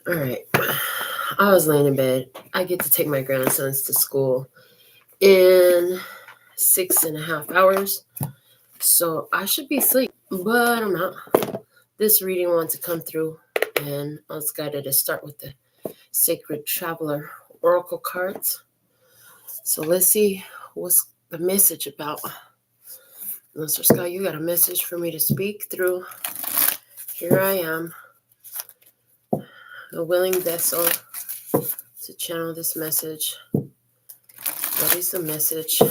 All right. I was laying in bed. I get to take my grandsons to school in 6.5 hours. So I should be asleep, but I'm not. This reading wants to come through, and I was guided to start with the Sacred Traveler Oracle cards. So let's see what's the message about. Mr. Scott, you got a message for me to speak through. Here I am, a willing vessel to channel this message. What is the message?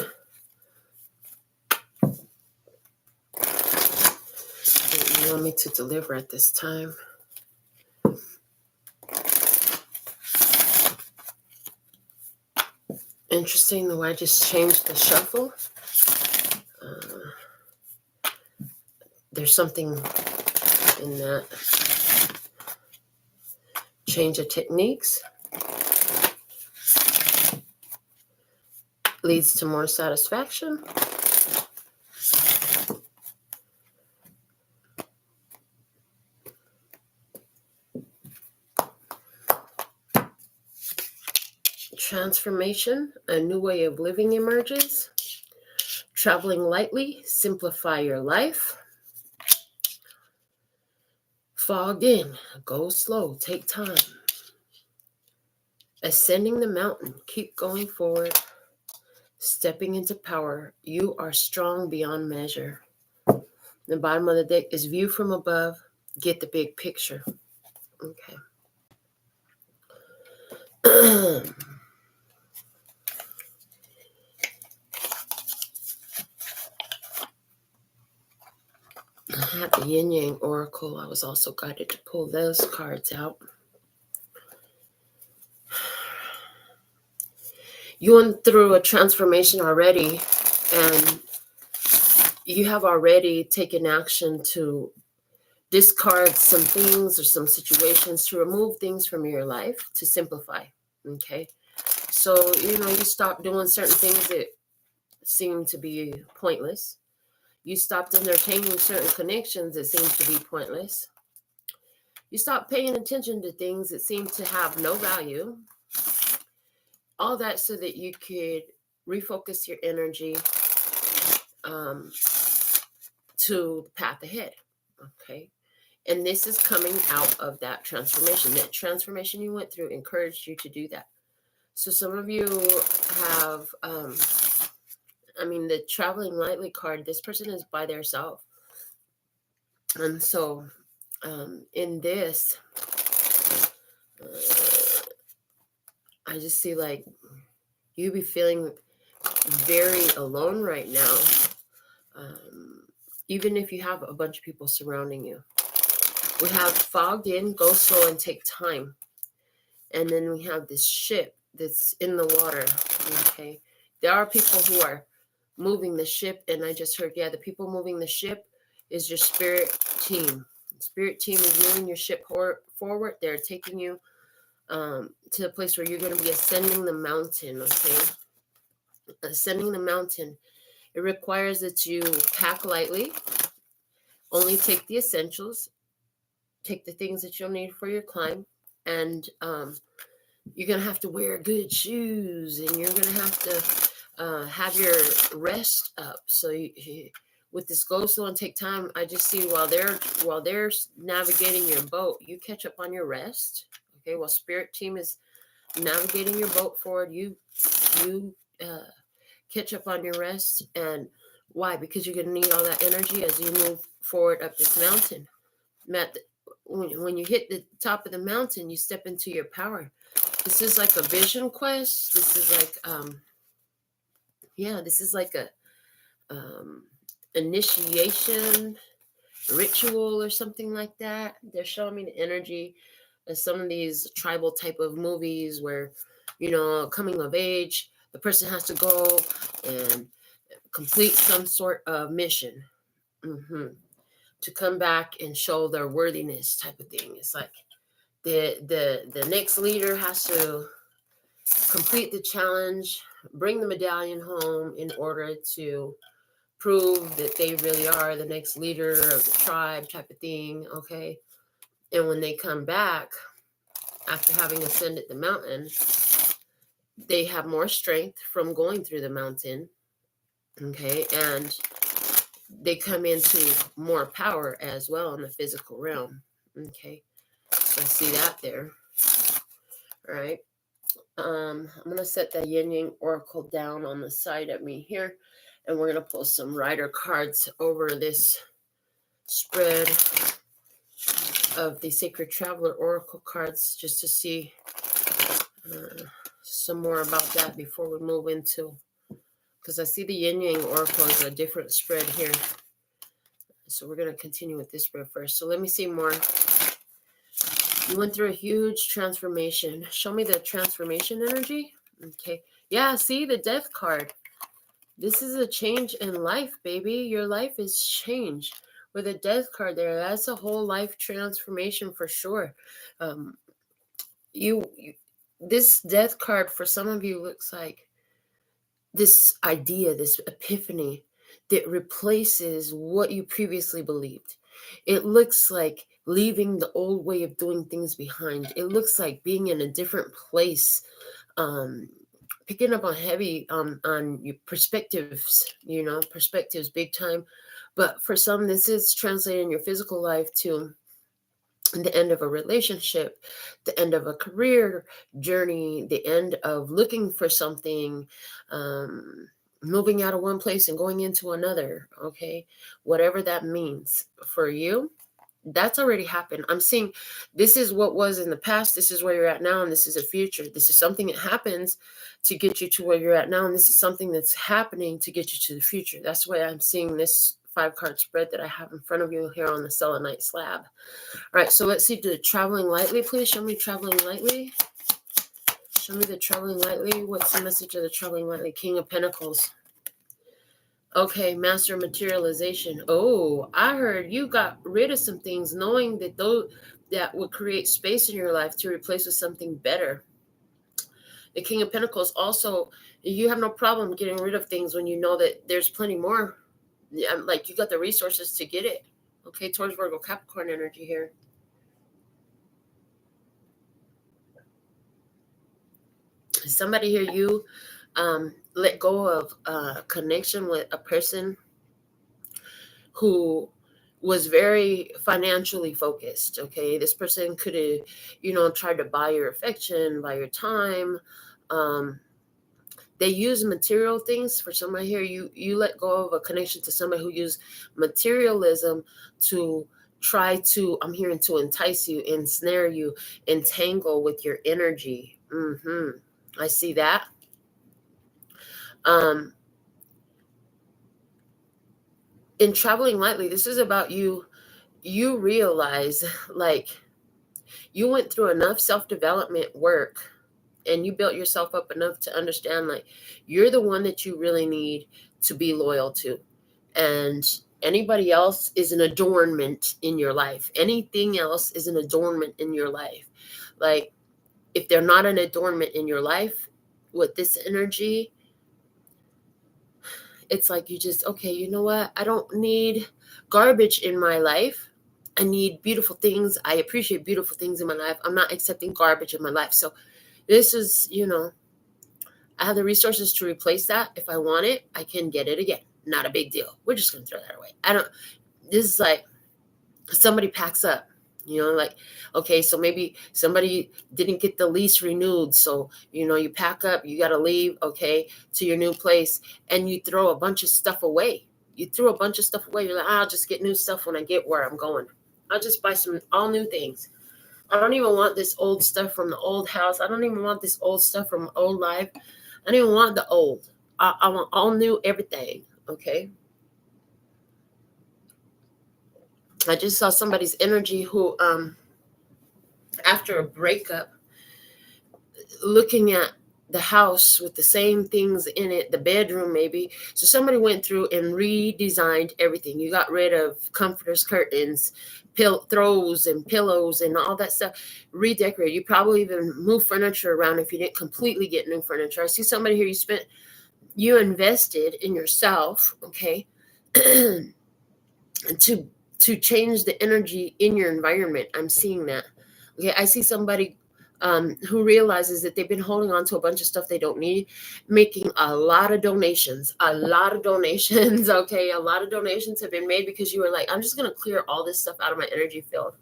That you want me to deliver at this time? Interesting the way I just changed the shuffle. There's something in that change of techniques leads to more satisfaction. Transformation, a new way of living emerges. Traveling lightly, simplify your life. Fog in, go slow, take time. Ascending the mountain, keep going forward. Stepping into power, you are strong beyond measure. The bottom of the deck is view from above, get the big picture. Okay. I have the Yin Yang Oracle. I was also guided to pull those cards out. You went through a transformation already, and you have already taken action to discard some things or some situations, to remove things from your life, to simplify. Okay. So, you stop doing certain things that seem to be pointless. You stopped entertaining certain connections that seem to be pointless. You stopped paying attention to things that seem to have no value. All that so that you could refocus your energy to the path ahead. Okay. And this is coming out of that transformation. That transformation you went through encouraged you to do that. So some of you have, the traveling lightly card, this person is by themselves. And so in this, I just see like you be feeling very alone right now. Even if you have a bunch of people surrounding you. We have fogged in, go slow and take time. And then we have this ship that's in the water. Okay. There are people who are moving the ship. And I just heard, the people moving the ship is your spirit team. Spirit team is moving your ship forward. They're taking you to the place where you're going to be ascending the mountain. Okay. Ascending the mountain. It requires that you pack lightly. Only take the essentials. Take the things that you'll need for your climb. And you're going to have to wear good shoes. And you're going to have to have your rest up. So with this go slow and take time, I just see while they're navigating your boat, you catch up on your rest. Okay, while spirit team is navigating your boat forward, you catch up on your rest. And why? Because you're going to need all that energy as you move forward up this mountain. When you hit the top of the mountain, you step into your power. This is like a vision quest. This is like, this is like a initiation ritual or something like that. They're showing me the energy of some of these tribal type of movies where, coming of age, the person has to go and complete some sort of mission to come back and show their worthiness type of thing. It's like the next leader has to complete the challenge, bring the medallion home in order to prove that they really are the next leader of the tribe type of thing. Okay. And when they come back, after having ascended the mountain, they have more strength from going through the mountain. Okay, and they come into more power as well in the physical realm. Okay, so I see that there. All right. I'm going to set the Yin Yang Oracle down on the side of me here, and we're going to pull some rider cards over this spread of the Sacred Traveler Oracle cards just to see some more about that before we move into, because I see the Yin Yang Oracle is a different spread here. So we're going to continue with this spread first. So let me see more. You went through a huge transformation. Show me the transformation energy. Okay. Yeah, see the Death card. This is a change in life, baby. Your life is changed. With a Death card there, that's a whole life transformation for sure. This Death card for some of you looks like this idea, this epiphany that replaces what you previously believed. It looks like leaving the old way of doing things behind. It looks like being in a different place, picking up on heavy on your perspectives, perspectives big time. But for some, this is translating your physical life to the end of a relationship, the end of a career journey, the end of looking for something, moving out of one place and going into another. Okay, whatever that means for you, that's already happened. I'm seeing this is what was in the past, this is where you're at now, and this is the future. This is something that happens to get you to where you're at now, and this is something that's happening to get you to the future. That's why I'm seeing this 5-card spread that I have in front of you here on the selenite slab. All right, so let's see the traveling lightly, please. Show me traveling lightly. Show me the traveling lightly. What's the message of the traveling lightly? King of Pentacles. Okay, master materialization. Oh, I heard you got rid of some things, knowing that that would create space in your life to replace with something better. The King of Pentacles also, you have no problem getting rid of things when you know that there's plenty more. Like you got the resources to get it. Okay, Taurus, Virgo, Capricorn energy here. Somebody here, you let go of a connection with a person who was very financially focused. Okay, this person could have, tried to buy your affection, buy your time. They use material things. For somebody here, you let go of a connection to somebody who used materialism to try to, I'm hearing, to entice you, ensnare you, entangle with your energy. I see that. In traveling lightly, this is about you realize, like, you went through enough self-development work and you built yourself up enough to understand, like, you're the one that you really need to be loyal to. And anybody else is an adornment in your life. Anything else is an adornment in your life. Like, if they're not an adornment in your life with this energy, it's like you just, okay, you know what? I don't need garbage in my life. I need beautiful things. I appreciate beautiful things in my life. I'm not accepting garbage in my life. So this is, I have the resources to replace that. If I want it, I can get it again. Not a big deal. We're just going to throw that away. This is like somebody packs up. Like, okay, so maybe somebody didn't get the lease renewed. So, you pack up, you got to leave, okay, to your new place, and you throw a bunch of stuff away. You threw a bunch of stuff away. You're like, I'll just get new stuff when I get where I'm going. I'll just buy some all new things. I don't even want this old stuff from the old house. I don't even want this old stuff from old life. I don't even want the old. I want all new everything, okay? I just saw somebody's energy who, after a breakup, looking at the house with the same things in it, the bedroom maybe. So somebody went through and redesigned everything. You got rid of comforters, curtains, throws and pillows and all that stuff. Redecorate. You probably even moved furniture around if you didn't completely get new furniture. I see somebody here, you invested in yourself, okay, to change the energy in your environment. I'm seeing that. Okay, I see somebody who realizes that they've been holding on to a bunch of stuff they don't need, making a lot of donations, okay? A lot of donations have been made because you were like, I'm just going to clear all this stuff out of my energy field.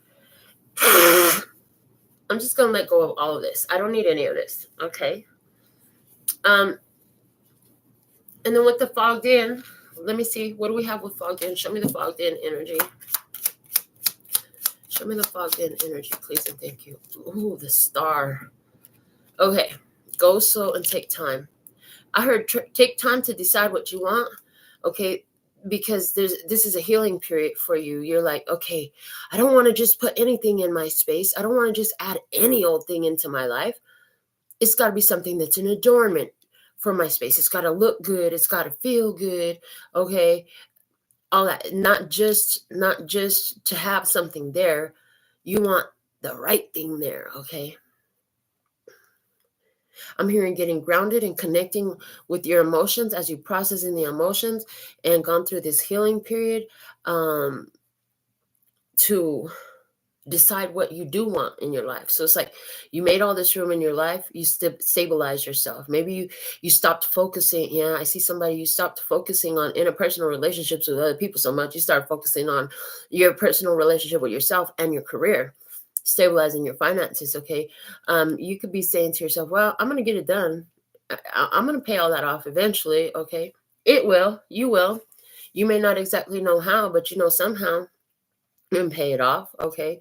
I'm just going to let go of all of this. I don't need any of this, okay? And then with the fogged in, let me see. What do we have with fogged in? Show me the fogged in energy. Show me the fogged in energy, please, and thank you. Ooh, the star. Okay, go slow and take time. I heard take time to decide what you want, okay, because this is a healing period for you. You're like, okay, I don't want to just put anything in my space. I don't want to just add any old thing into my life. It's got to be something that's an adornment for my space. It's got to look good. It's got to feel good, okay? All that, not just to have something there. You want the right thing there, okay? I'm hearing getting grounded and connecting with your emotions as you processing the emotions and gone through this healing period to decide what you do want in your life. So it's like you made all this room in your life, you stabilize yourself. Maybe you stopped focusing. Yeah, I see somebody, you stopped focusing on interpersonal relationships with other people so much. You start focusing on your personal relationship with yourself and your career, stabilizing your finances, okay? You could be saying to yourself, well, I'm going to get it done. I'm going to pay all that off eventually, okay? It will. You will. You may not exactly know how, but you know somehow and pay it off, okay?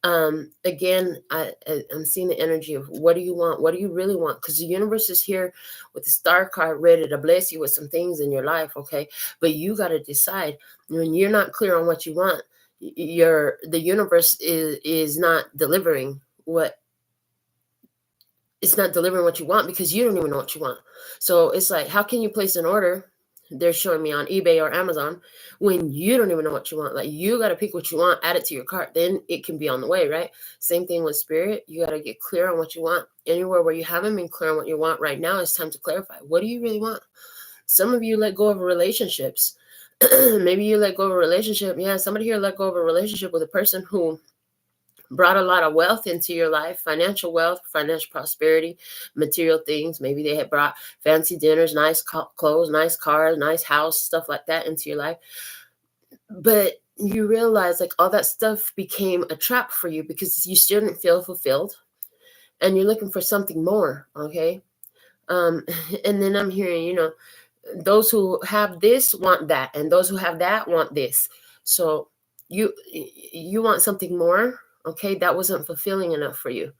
Again, I'm seeing the energy of what do you want? What do you really want? Because the universe is here with the star card ready to bless you with some things in your life, okay? But you got to decide. When you're not clear on what you want, the universe is not delivering what you want because you don't even know what you want. So it's like, how can you place an order? They're showing me on eBay or Amazon when you don't even know what you want. Like, you got to pick what you want, add it to your cart, then it can be on the way, right? Same thing with spirit. You got to get clear on what you want. Anywhere where you haven't been clear on what you want right now, it's time to clarify. What do you really want? Some of you let go of relationships. Maybe you let go of a relationship. Yeah, somebody here let go of a relationship with a person who brought a lot of wealth into your life, financial wealth, financial prosperity, material things. Maybe they had brought fancy dinners, nice clothes, nice cars, nice house, stuff like that into your life. But you realize like all that stuff became a trap for you because you still didn't feel fulfilled and you're looking for something more, okay? And then I'm hearing, those who have this want that, and those who have that want this. So you want something more, okay? That wasn't fulfilling enough for you.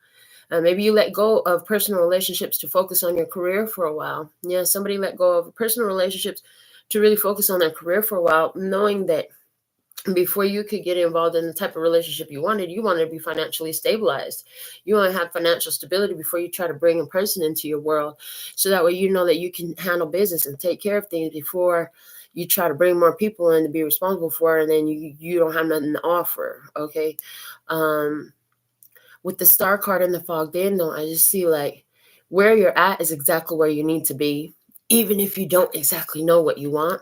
Maybe you let go of personal relationships to focus on your career for a while. Yeah, somebody let go of personal relationships to really focus on their career for a while, knowing that before you could get involved in the type of relationship you wanted to be financially stabilized. You want to have financial stability before you try to bring a person into your world. So that way you know that you can handle business and take care of things before you try to bring more people in to be responsible for, and then you don't have nothing to offer, okay? With the star card and the fogged in, though, I just see like where you're at is exactly where you need to be. Even if you don't exactly know what you want,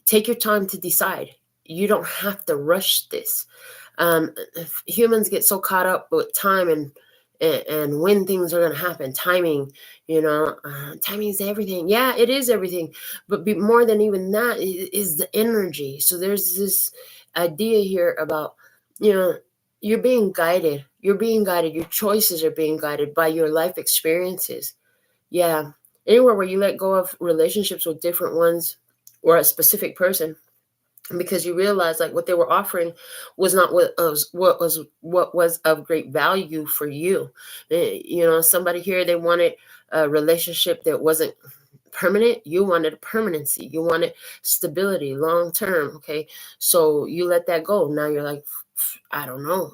take your time to decide. You don't have to rush this. Humans get so caught up with time and when things are going to happen. Timing, timing is everything. Yeah, it is everything. But more than even that is the energy. So there's this idea here about, you're being guided. You're being guided. Your choices are being guided by your life experiences. Yeah. Anywhere where you let go of relationships with different ones or a specific person, because you realize like what they were offering was not what was of great value for you. Somebody here, they wanted a relationship that wasn't permanent. You wanted a permanency. You wanted stability, long term. Okay, so you let that go. Now you're like, I don't know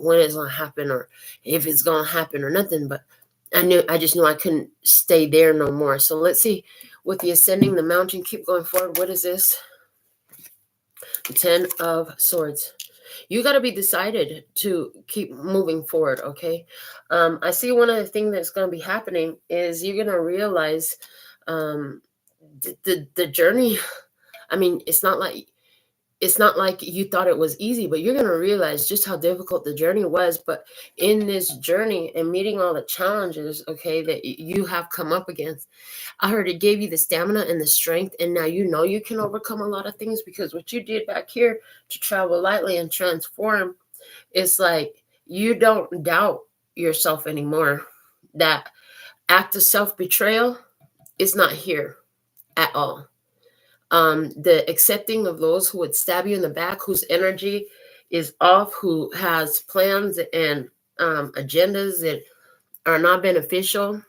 when it's gonna happen or if it's gonna happen or nothing. But I just knew I couldn't stay there no more. So let's see, with the ascending the mountain, keep going forward. What is this? 10 of Swords. You got to be decided to keep moving forward, okay? I see one of the things that's going to be happening is you're going to realize the journey. I mean, it's not like it's not like you thought it was easy, but you're going to realize just how difficult the journey was. But in this journey and meeting all the challenges, okay, that you have come up against, I heard it gave you the stamina and the strength. And now you know you can overcome a lot of things, because what you did back here to travel lightly and transform, it's like you don't doubt yourself anymore. That act of self-betrayal is not here at all. The accepting of those who would stab you in the back, whose energy is off, who has plans and agendas that are not beneficial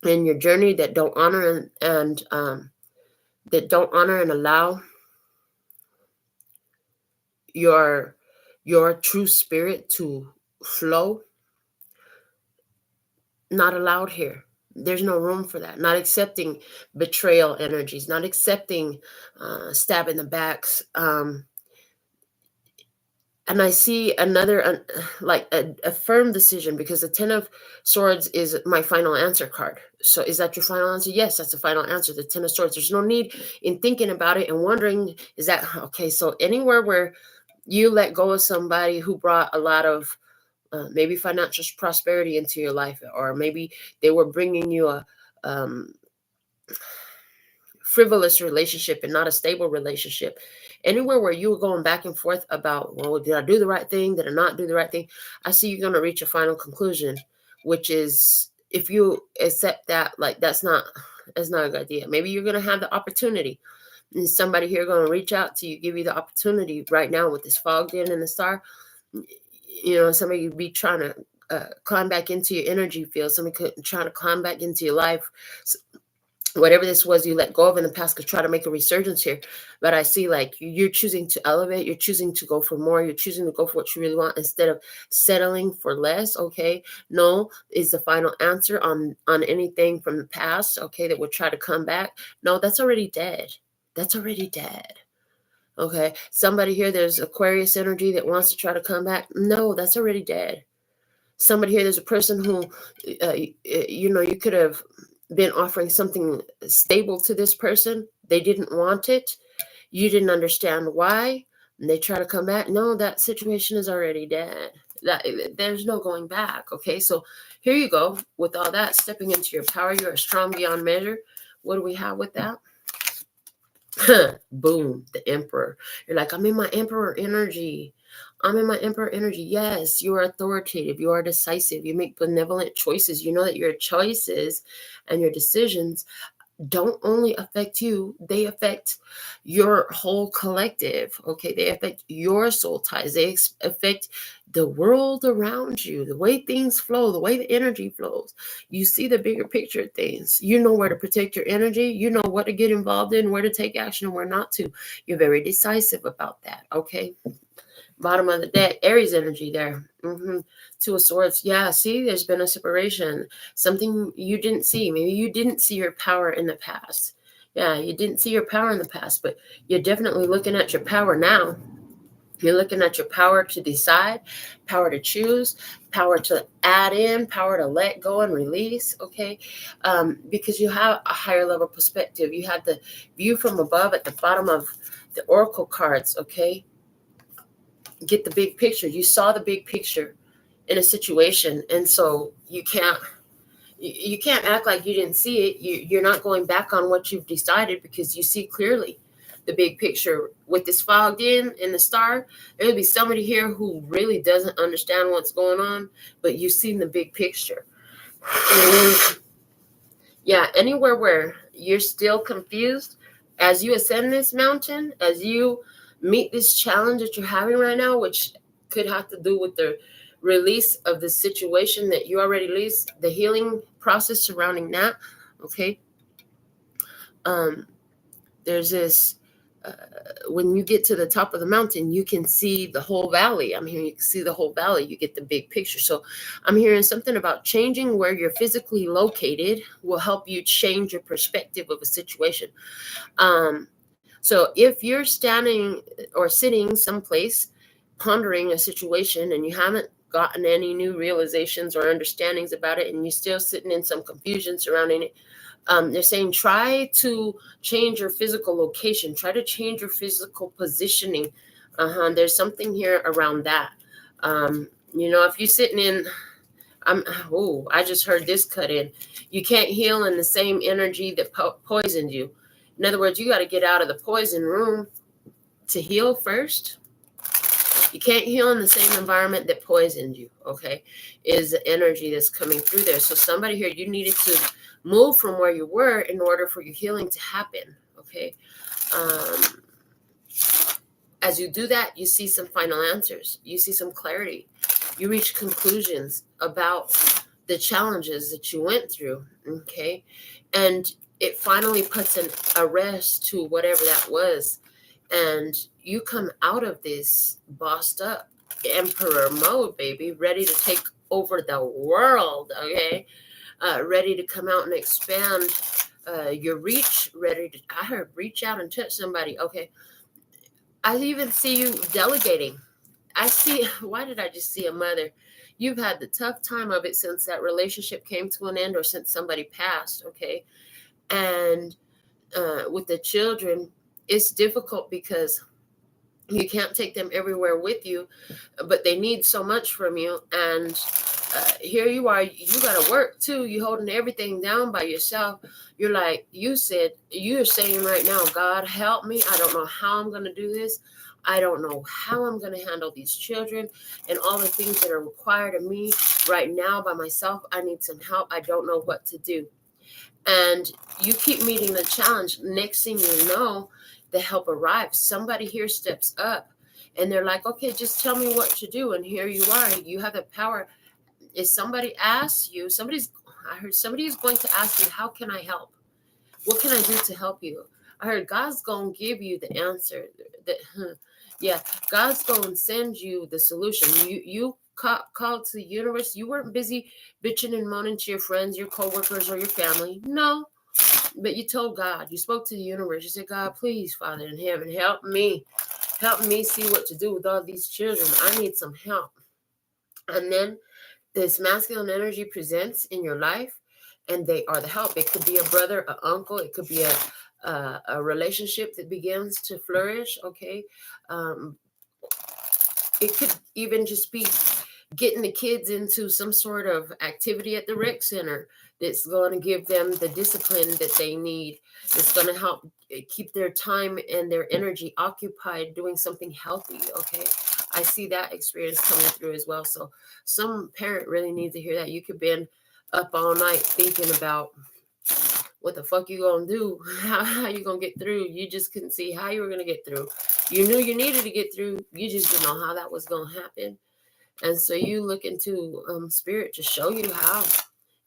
in your journey, that don't honor and that don't honor and allow your true spirit to flow. Not allowed here. There's no room for that. Not accepting betrayal energies, not accepting stab in the backs. And I see another, like a firm decision, because the 10 of Swords is my final answer card. So is that your final answer? Yes, that's the final answer, the 10 of Swords. There's no need in thinking about it and wondering, is that, okay, so anywhere where you let go of somebody who brought a lot of maybe financial prosperity into your life, or maybe they were bringing you a frivolous relationship and not a stable relationship. Anywhere where you were going back and forth about, well, did I do the right thing? Did I not do the right thing? I see you're going to reach a final conclusion, which is, if you accept that, like, that's not a good idea. Maybe you're going to have the opportunity, and somebody here going to reach out to you, give you the opportunity right now with this fogged in and the star. You know, somebody could be trying to climb back into your energy field. Somebody could try to climb back into your life. So, whatever this was you let go of in the past could try to make a resurgence here. But I see, like, you're choosing to elevate. You're choosing to go for more. You're choosing to go for what you really want instead of settling for less. Okay. No is the final answer on anything from the past. Okay. That would try to come back. No, that's already dead. That's already dead. Okay. Somebody here, there's Aquarius energy that wants to try to come back. No, that's already dead. Somebody here, there's a person who, you could have been offering something stable to this person. They didn't want it. You didn't understand why. And they try to come back. No, that situation is already dead. There's no going back. Okay. So here you go. With all that, stepping into your power, you are strong beyond measure. What do we have with that? Boom, the Emperor. You're like, I'm in my Emperor energy. I'm in my Emperor energy. Yes, you are authoritative. You are decisive. You make benevolent choices. You know that your choices and your decisions don't only affect you, they affect your whole collective. Okay, they affect your soul ties. They affect the world around you, the way things flow, the way the energy flows. You see the bigger picture of things. You know where to protect your energy. You know what to get involved in, where to take action and where not to. You're very decisive about that. Okay. Bottom of the deck, Aries energy there. Two of Swords. Yeah, see, there's been a separation. Something you didn't see. Maybe you didn't see your power in the past. Yeah, you didn't see your power in the past, but you're definitely looking at your power now. You're looking at your power to decide, power to choose, power to add in, power to let go and release, okay? Because you have a higher level perspective. You have the view from above at the bottom of the oracle cards, okay? Get the big picture. You saw the big picture in a situation, and so you can't act like you didn't see it. You're not going back on what you've decided, because you see clearly the big picture. With this fogged in and the star, there'll be somebody here who really doesn't understand what's going on, but you've seen the big picture. Yeah, anywhere where you're still confused, as you ascend this mountain, as you meet this challenge that you're having right now, which could have to do with the release of the situation that you already released, the healing process surrounding that, okay? There's this, when you get to the top of the mountain, you can see the whole valley. I'm hearing you can see the whole valley. You get the big picture. So I'm hearing something about changing where you're physically located will help you change your perspective of a situation. So if you're standing or sitting someplace pondering a situation and you haven't gotten any new realizations or understandings about it, and you're still sitting in some confusion surrounding it. They're saying try to change your physical location, try to change your physical positioning. There's something here around that. If you're sitting in, I just heard this cut in. You can't heal in the same energy that poisoned you. In other words, you got to get out of the poison room to heal first. You can't heal in the same environment that poisoned you, okay, is the energy that's coming through there. So somebody here, you needed to move from where you were in order for your healing to happen, okay? As you do that, you see some final answers. You see some clarity. You reach conclusions about the challenges that you went through, okay? And it finally puts an arrest to whatever that was. And you come out of this bossed up emperor mode, baby, ready to take over the world, okay? Ready to come out and expand your reach, I heard reach out and touch somebody, okay? I even see you delegating. Why did I just see a mother? You've had the tough time of it since that relationship came to an end or since somebody passed, okay? And with the children, it's difficult because you can't take them everywhere with you, but they need so much from you. And here you are, you got to work too. You're holding everything down by yourself. You're like, you're saying right now, God, help me. I don't know how I'm going to do this. I don't know how I'm going to handle these children and all the things that are required of me right now by myself. I need some help. I don't know what to do. And you keep meeting the challenge. Next thing you know, the help arrives. Somebody here steps up and they're like, okay, just tell me what to do. And here you are. You have the power. If somebody asks you, I heard somebody is going to ask you, how can I help? What can I do to help you? I heard God's going to give you the answer. God's going to send you the solution. You called to the universe. You weren't busy bitching and moaning to your friends, your coworkers, or your family. No, but you told God. You spoke to the universe. You said, God, please, Father in heaven, help me. Help me see what to do with all these children. I need some help. And then this masculine energy presents in your life, and they are the help. It could be a brother, an uncle. It could be a relationship that begins to flourish, okay? It could even just be getting the kids into some sort of activity at the rec center that's going to give them the discipline that they need. It's going to help keep their time and their energy occupied doing something healthy, okay? I see that experience coming through as well. So some parent really needs to hear that. You could been up all night thinking about what the fuck you gonna do, how you gonna get through. You just couldn't see how you were gonna get through. You knew you needed to get through. You just didn't know how that was gonna happen. And so you look into spirit to show you how.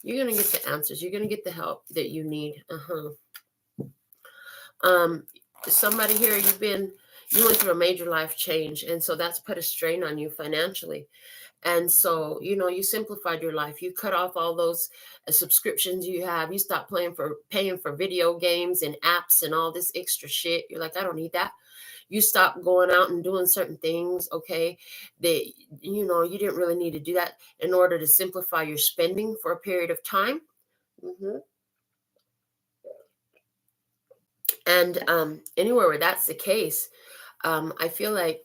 You're going to get the answers. You're going to get the help that you need. Somebody here, you went through a major life change. And so that's put a strain on you financially. And so, you simplified your life. You cut off all those subscriptions you have. You stopped paying for video games and apps and all this extra shit. You're like, I don't need that. You stop going out and doing certain things, okay, that, you didn't really need to do that in order to simplify your spending for a period of time. And anywhere where that's the case, I feel like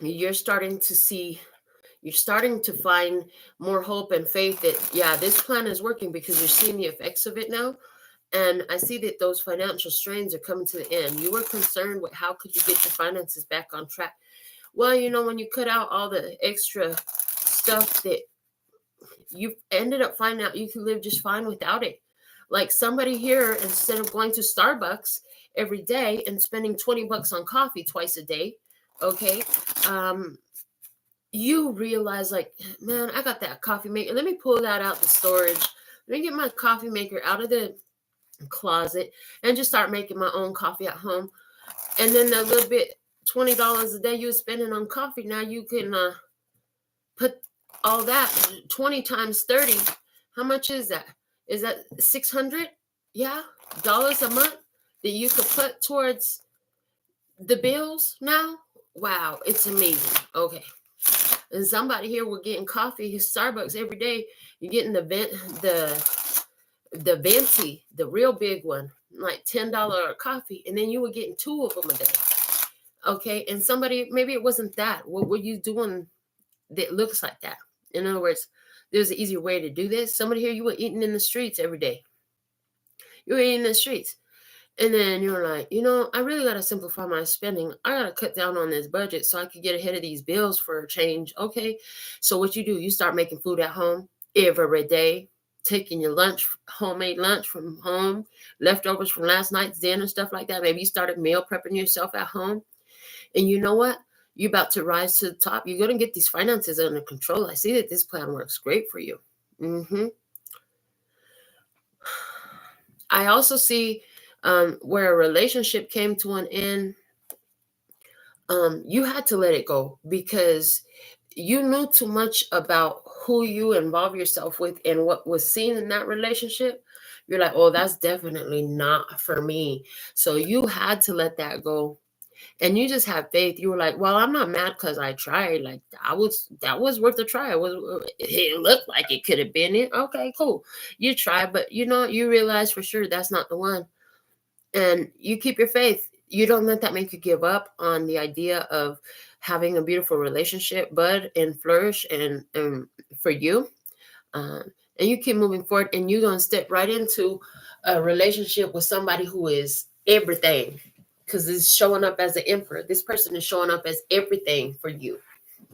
you're starting to find more hope and faith that, this plan is working because you're seeing the effects of it now. And I see that those financial strains are coming to the end. You were concerned with how could you get your finances back on track. Well, when you cut out all the extra stuff that you ended up finding out you can live just fine without it. Like somebody here, instead of going to Starbucks every day and spending $20 on coffee twice a day, okay, you realize like, man, I got that coffee maker. Let me pull that out the storage. Let me get my coffee maker out of the closet and just start making my own coffee at home. And then a little bit, $20 a day you're spending on coffee, now you can put all that 20 times 30. How much is that? Is that $600 dollars a month that you could put towards the bills now? Wow, it's amazing. Okay, And somebody here, we're getting coffee, Starbucks every day. You're getting the venti, the real big one, like $10 coffee, and then you were getting 2 of them a day. Okay, and somebody, maybe it wasn't that. What were you doing that looks like that? In other words, there's an easier way to do this. Somebody here, you were eating in the streets every day. You were eating in the streets. And then you were like, I really got to simplify my spending. I got to cut down on this budget so I could get ahead of these bills for a change. Okay. So what you do, you start making food at home every day, taking your lunch, homemade lunch from home, leftovers from last night's dinner, stuff like that. Maybe you started meal prepping yourself at home. And you know what? You're about to rise to the top. You're going to get these finances under control. I see that this plan works great for you. I also see where a relationship came to an end. You had to let it go because you knew too much about who you involve yourself with and what was seen in that relationship. You're like, oh, that's definitely not for me. So you had to let that go. And you just have faith. You were like, well, I'm not mad because I tried. Like that was worth a try. It looked like it could have been it. Okay, cool. You tried, but you realize for sure that's not the one. And you keep your faith. You don't let that make you give up on the idea of having a beautiful relationship, bud, and flourish and for you. And you keep moving forward, and you're going to step right into a relationship with somebody who is everything, because it's showing up as the emperor. This person is showing up as everything for you.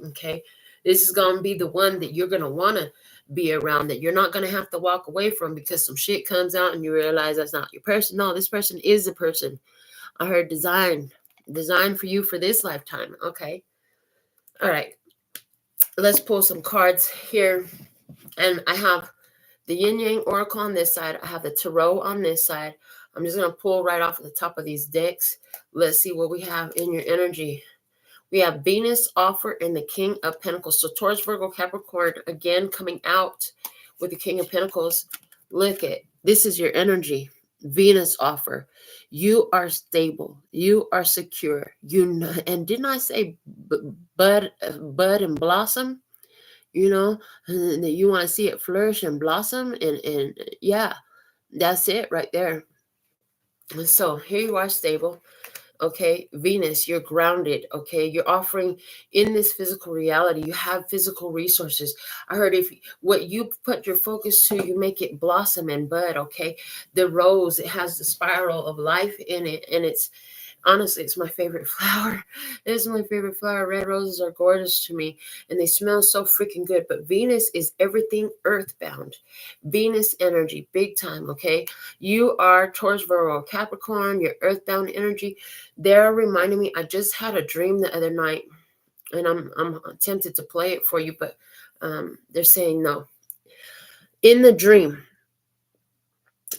Okay. This is going to be the one that you're going to want to be around, that you're not going to have to walk away from because some shit comes out and you realize that's not your person. No, this person is the person. I heard design for you for this lifetime. Okay. All right. Let's pull some cards here. And I have the yin yang oracle on this side. I have the tarot on this side. I'm just going to pull right off of the top of these decks. Let's see what we have in your energy. We have Venus offer and the King of Pentacles. So Taurus, Virgo, Capricorn, again, coming out with the King of Pentacles. Look at, this is your energy. Venus offer. You are stable. You are secure. And didn't I say bud and blossom? That you want to see it flourish and blossom. And yeah, that's it right there. And so here you are, stable. Okay, Venus, you're grounded. Okay, you're offering in this physical reality. You have physical resources. I heard if what you put your focus to, you make it blossom and bud. Okay, the rose, it has the spiral of life in it, and honestly, it's my favorite flower. It's my favorite flower. Red roses are gorgeous to me, and they smell so freaking good. But Venus is everything earthbound. Venus energy, big time, okay? You are Taurus, Virgo, Capricorn, your earthbound energy. They're reminding me, I just had a dream the other night, and I'm tempted to play it for you, but they're saying no. In the dream,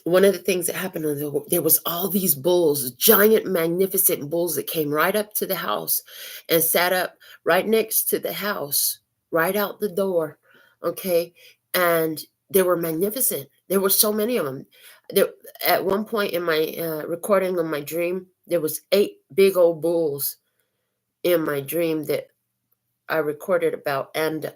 one of the things that happened was there was all these bulls, giant, magnificent bulls that came right up to the house and sat up right next to the house, right out the door. Okay. And they were magnificent. There were so many of them. At one point in my recording of my dream, there was 8 big old bulls in my dream that I recorded about. And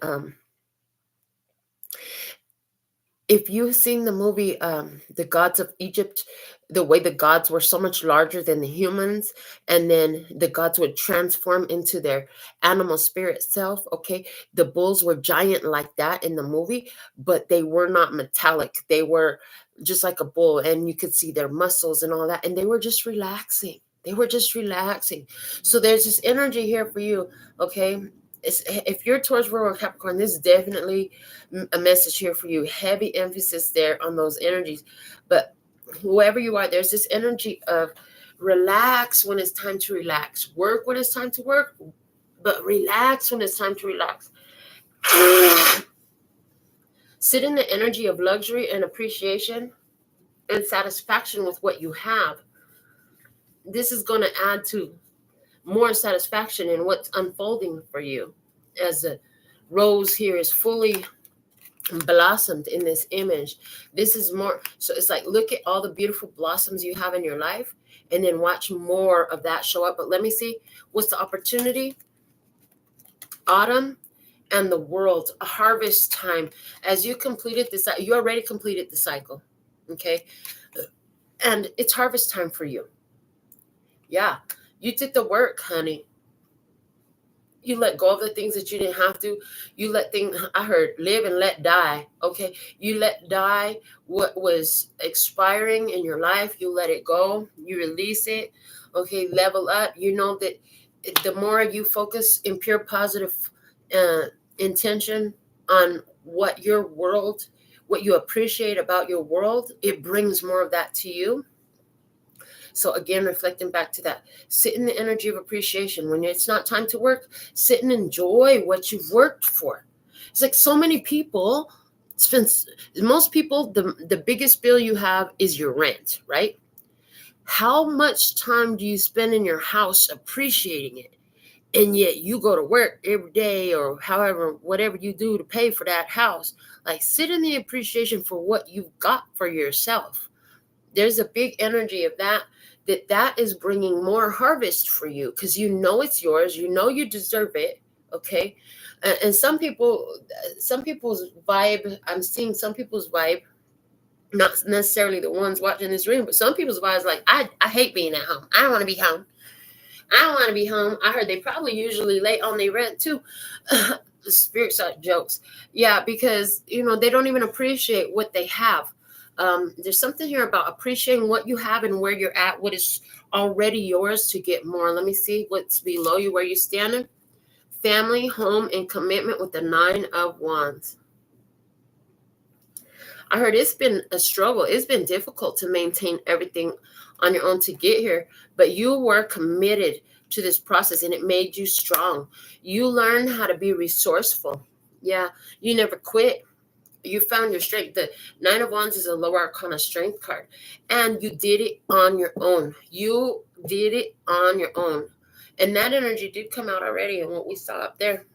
if you've seen the movie, The Gods of Egypt, the way the gods were so much larger than the humans, and then the gods would transform into their animal spirit self, okay? The bulls were giant like that in the movie, but they were not metallic. They were just like a bull, and you could see their muscles and all that, and they were just relaxing. They were just relaxing. So there's this energy here for you, okay? If you're Taurus, Virgo, Capricorn, this is definitely a message here for you. Heavy emphasis there on those energies. But whoever you are, there's this energy of relax when it's time to relax. Work when it's time to work, but relax when it's time to relax. Sit in the energy of luxury and appreciation and satisfaction with what you have. This is going to add to more satisfaction in what's unfolding for you, as the rose here is fully blossomed in this image. This is more, so it's like, look at all the beautiful blossoms you have in your life, and then watch more of that show up. But let me see, what's the opportunity? Autumn and the world, a harvest time. As you completed this, you already completed the cycle, okay? And it's harvest time for you. Yeah, you did the work, honey. You let go of the things that you didn't have to. You let things, I heard live and let die, okay? You let die what was expiring in your life. You let it go. You release it, okay? Level up. You know that the more you focus in pure positive uh, intention on what your world, what you appreciate about your world, it brings more of that to you. So again, reflecting back to that, sit in the energy of appreciation. When it's not time to work, sit and enjoy what you've worked for. It's like so many people spend, most people, the biggest bill you have is your rent, right? How much time do you spend in your house appreciating it? And yet you go to work every day or however, whatever you do to pay for that house. Like sit in the appreciation for what you've got for yourself. There's a big energy of that is bringing more harvest for you because you know it's yours. You know you deserve it. Okay. And some people's vibe, I'm seeing some people's vibe, not necessarily the ones watching this room, but some people's vibe is like, I hate being at home. I don't want to be home. I don't want to be home. I heard they probably usually late on their rent too. Spirit side jokes. Yeah, because, they don't even appreciate what they have. There's something here about appreciating what you have and where you're at, what is already yours to get more. Let me see what's below you, where you're standing. Family, home, and commitment with the 9 of Wands. I heard it's been a struggle. It's been difficult to maintain everything on your own to get here, but you were committed to this process and it made you strong. You learned how to be resourceful. Yeah, you never quit. You found your strength. The 9 of Wands is a lower arcana strength card, and you did it on your own. You did it on your own, and that energy did come out already in what we saw up there.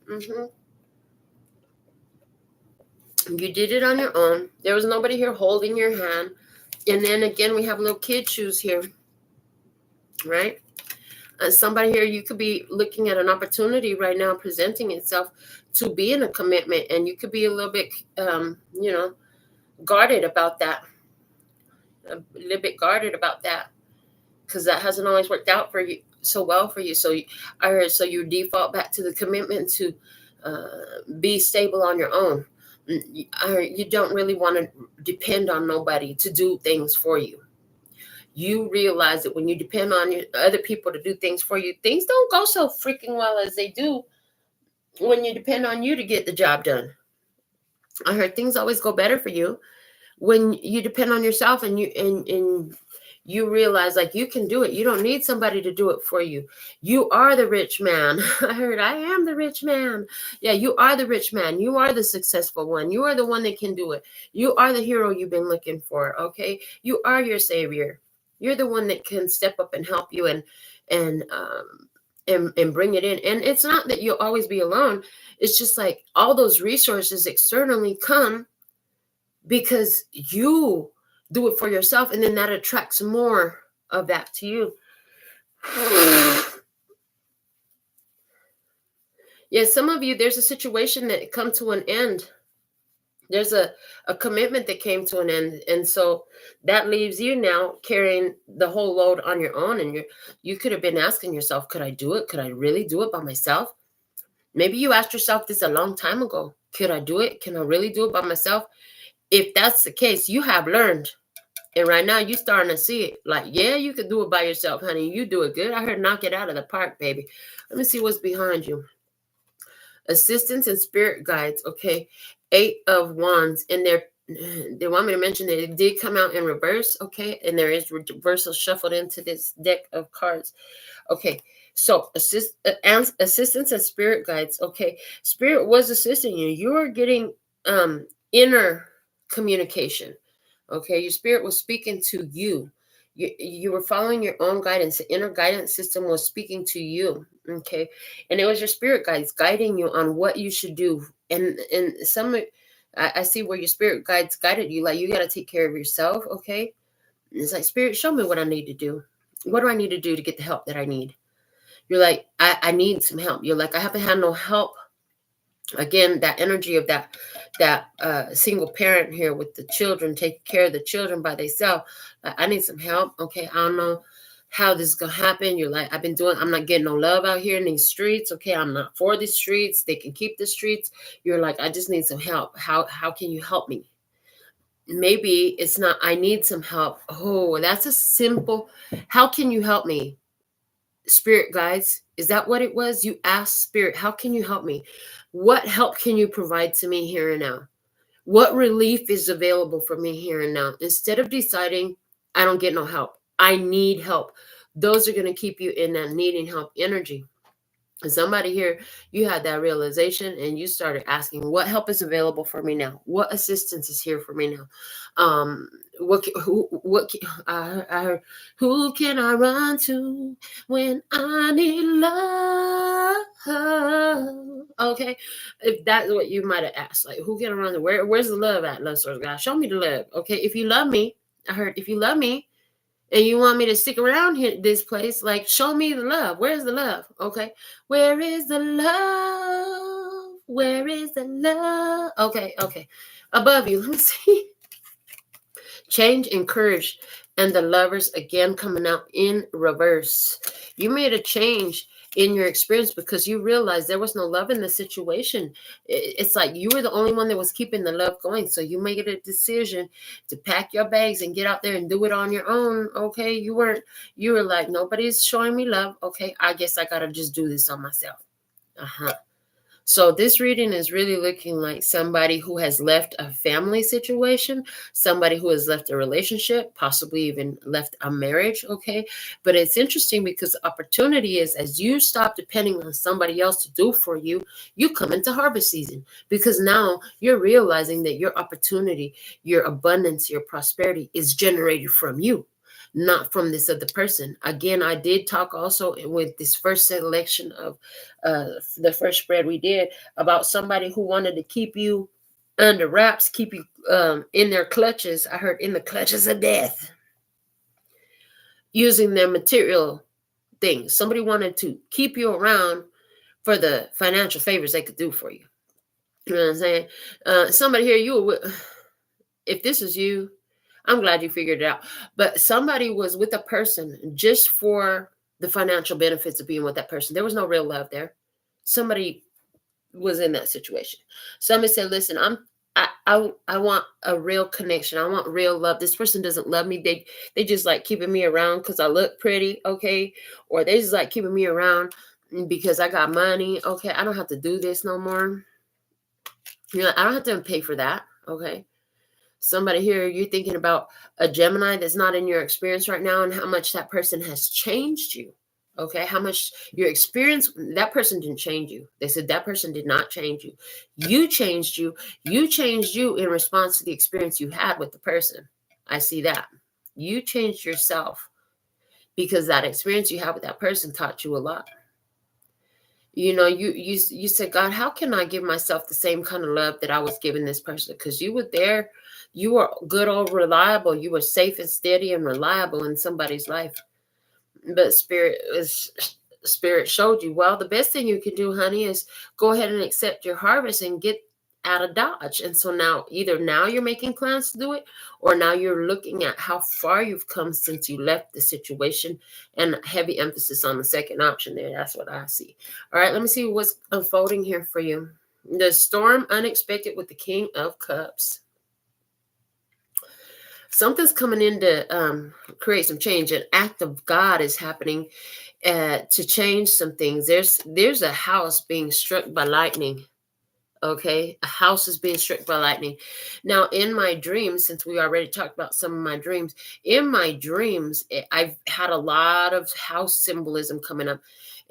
You did it on your own. There was nobody here holding your hand. And then again, we have little kid shoes here, right? Somebody here, you could be looking at an opportunity right now presenting itself to be in a commitment, and you could be a little bit, guarded about that. A little bit guarded about that because that hasn't always worked out for you so well for you. So you default back to the commitment to be stable on your own. You don't really want to depend on nobody to do things for you. You realize that when you depend on other people to do things for you, things don't go so freaking well as they do when you depend on you to get the job done. I heard things always go better for you when you depend on yourself and you realize like you can do it. You don't need somebody to do it for you. You are the rich man. I heard I am the rich man. Yeah, you are the rich man. You are the successful one. You are the one that can do it. You are the hero you've been looking for. Okay. You are your savior. You're the one that can step up and help you and bring it in. And it's not that you'll always be alone. It's just like all those resources externally come because you do it for yourself, and then that attracts more of that to you. Yeah, some of you, there's a situation that come to an end. There's a commitment that came to an end, and so that leaves you now carrying the whole load on your own. And you could have been asking yourself, could I do it? Could I really do it by myself? Maybe you asked yourself this a long time ago. Could I do it? Can I really do it by myself? If that's the case, you have learned. And right now you're starting to see it. Like, yeah, you can do it by yourself, honey. You do it good. I heard knock it out of the park, baby. Let me see what's behind you. Assistance and spirit guides, okay? 8 of Wands. And they want me to mention that it did come out in reverse, okay? And there is reversal shuffled into this deck of cards. Okay, so assistance and spirit guides, okay? Spirit was assisting you. You are getting inner communication. Okay, your spirit was speaking to you. You were following your own guidance. The inner guidance system was speaking to you. Okay, and it was your spirit guides guiding you on what you should do. And I see where your spirit guides guided you. Like, you got to take care of yourself. Okay, it's like, spirit, show me what I need to do. What do I need to do to get the help that I need? You're like, I need some help. You're like, I haven't had no help Again, that energy of that single parent here with the children, taking care of the children by themselves. I need some help. Okay, I don't know how this is gonna happen. You're like, I'm not getting no love out here in these streets. Okay, I'm not for these streets. They can keep the streets. You're like, I just need some help. How can you help me? Maybe it's not, I need some help. Oh, that's a simple, how can you help me? Spirit guides, is that what it was? You asked Spirit, how can you help me? What help can you provide to me here and now? What relief is available for me here and now? Instead of deciding, I don't get no help, I need help. Those are going to keep you in that needing help energy. Somebody here, you had that realization and you started asking, what help is available for me now? What assistance is here for me now? Who can I run to when I need love? Okay, if that's what you might have asked, like, who can I run to? Where's the love at, love source God? Show me the love. Okay, if you love me, I heard, if you love me, and you want me to stick around here, this place, like, show me the love. Where's the love? Okay. Where is the love? Where is the love? Okay. Above you, let me see. Change, encourage, and the lovers again coming out in reverse. You made a change in your experience because you realized there was no love in the situation. It's like you were the only one that was keeping the love going. So you made a decision to pack your bags and get out there and do it on your own. Okay. You were like, nobody's showing me love. Okay. I guess I got to just do this on myself. So this reading is really looking like somebody who has left a family situation, somebody who has left a relationship, possibly even left a marriage, okay? But it's interesting because opportunity is, as you stop depending on somebody else to do for you, you come into harvest season because now you're realizing that your opportunity, your abundance, your prosperity is generated from you, not from this other person. Again, I did talk also with this first selection of the first spread we did about somebody who wanted to keep you under wraps, keep you in their clutches. I heard in the clutches of death, using their material things. Somebody wanted to keep you around for the financial favors they could do for you. You know what I'm saying? Somebody here, if this is you, I'm glad you figured it out. But somebody was with a person just for the financial benefits of being with that person. There was no real love there. Somebody was in that situation. Somebody said, listen, I want a real connection. I want real love. This person doesn't love me. They just like keeping me around because I look pretty, okay? Or they just like keeping me around because I got money. Okay, I don't have to do this no more. I don't have to pay for that, okay? Somebody here, you're thinking about a Gemini that's not in your experience right now and how much that person has changed you. Okay, how much your experience, that person didn't change you. They said that person did not change you. You changed you. You changed you in response to the experience you had with the person. I see that. You changed yourself because that experience you had with that person taught you a lot. You said, God, how can I give myself the same kind of love that I was giving this person? Because you were there, you were good or reliable, you were safe and steady and reliable in somebody's life. But Spirit showed you, well, the best thing you can do, honey, is go ahead and accept your harvest and get out of Dodge. And so now you're making plans to do it, or now you're looking at how far you've come since you left the situation, and heavy emphasis on the second option there. That's what I see. All right, let me see what's unfolding here for you. The storm unexpected with the King of Cups. Something's coming in to create some change. An act of God is happening to change some things. There's a house being struck by lightning. Okay, a house is being struck by lightning. Now, in my dreams, since we already talked about some of my dreams, in my dreams, I've had a lot of house symbolism coming up.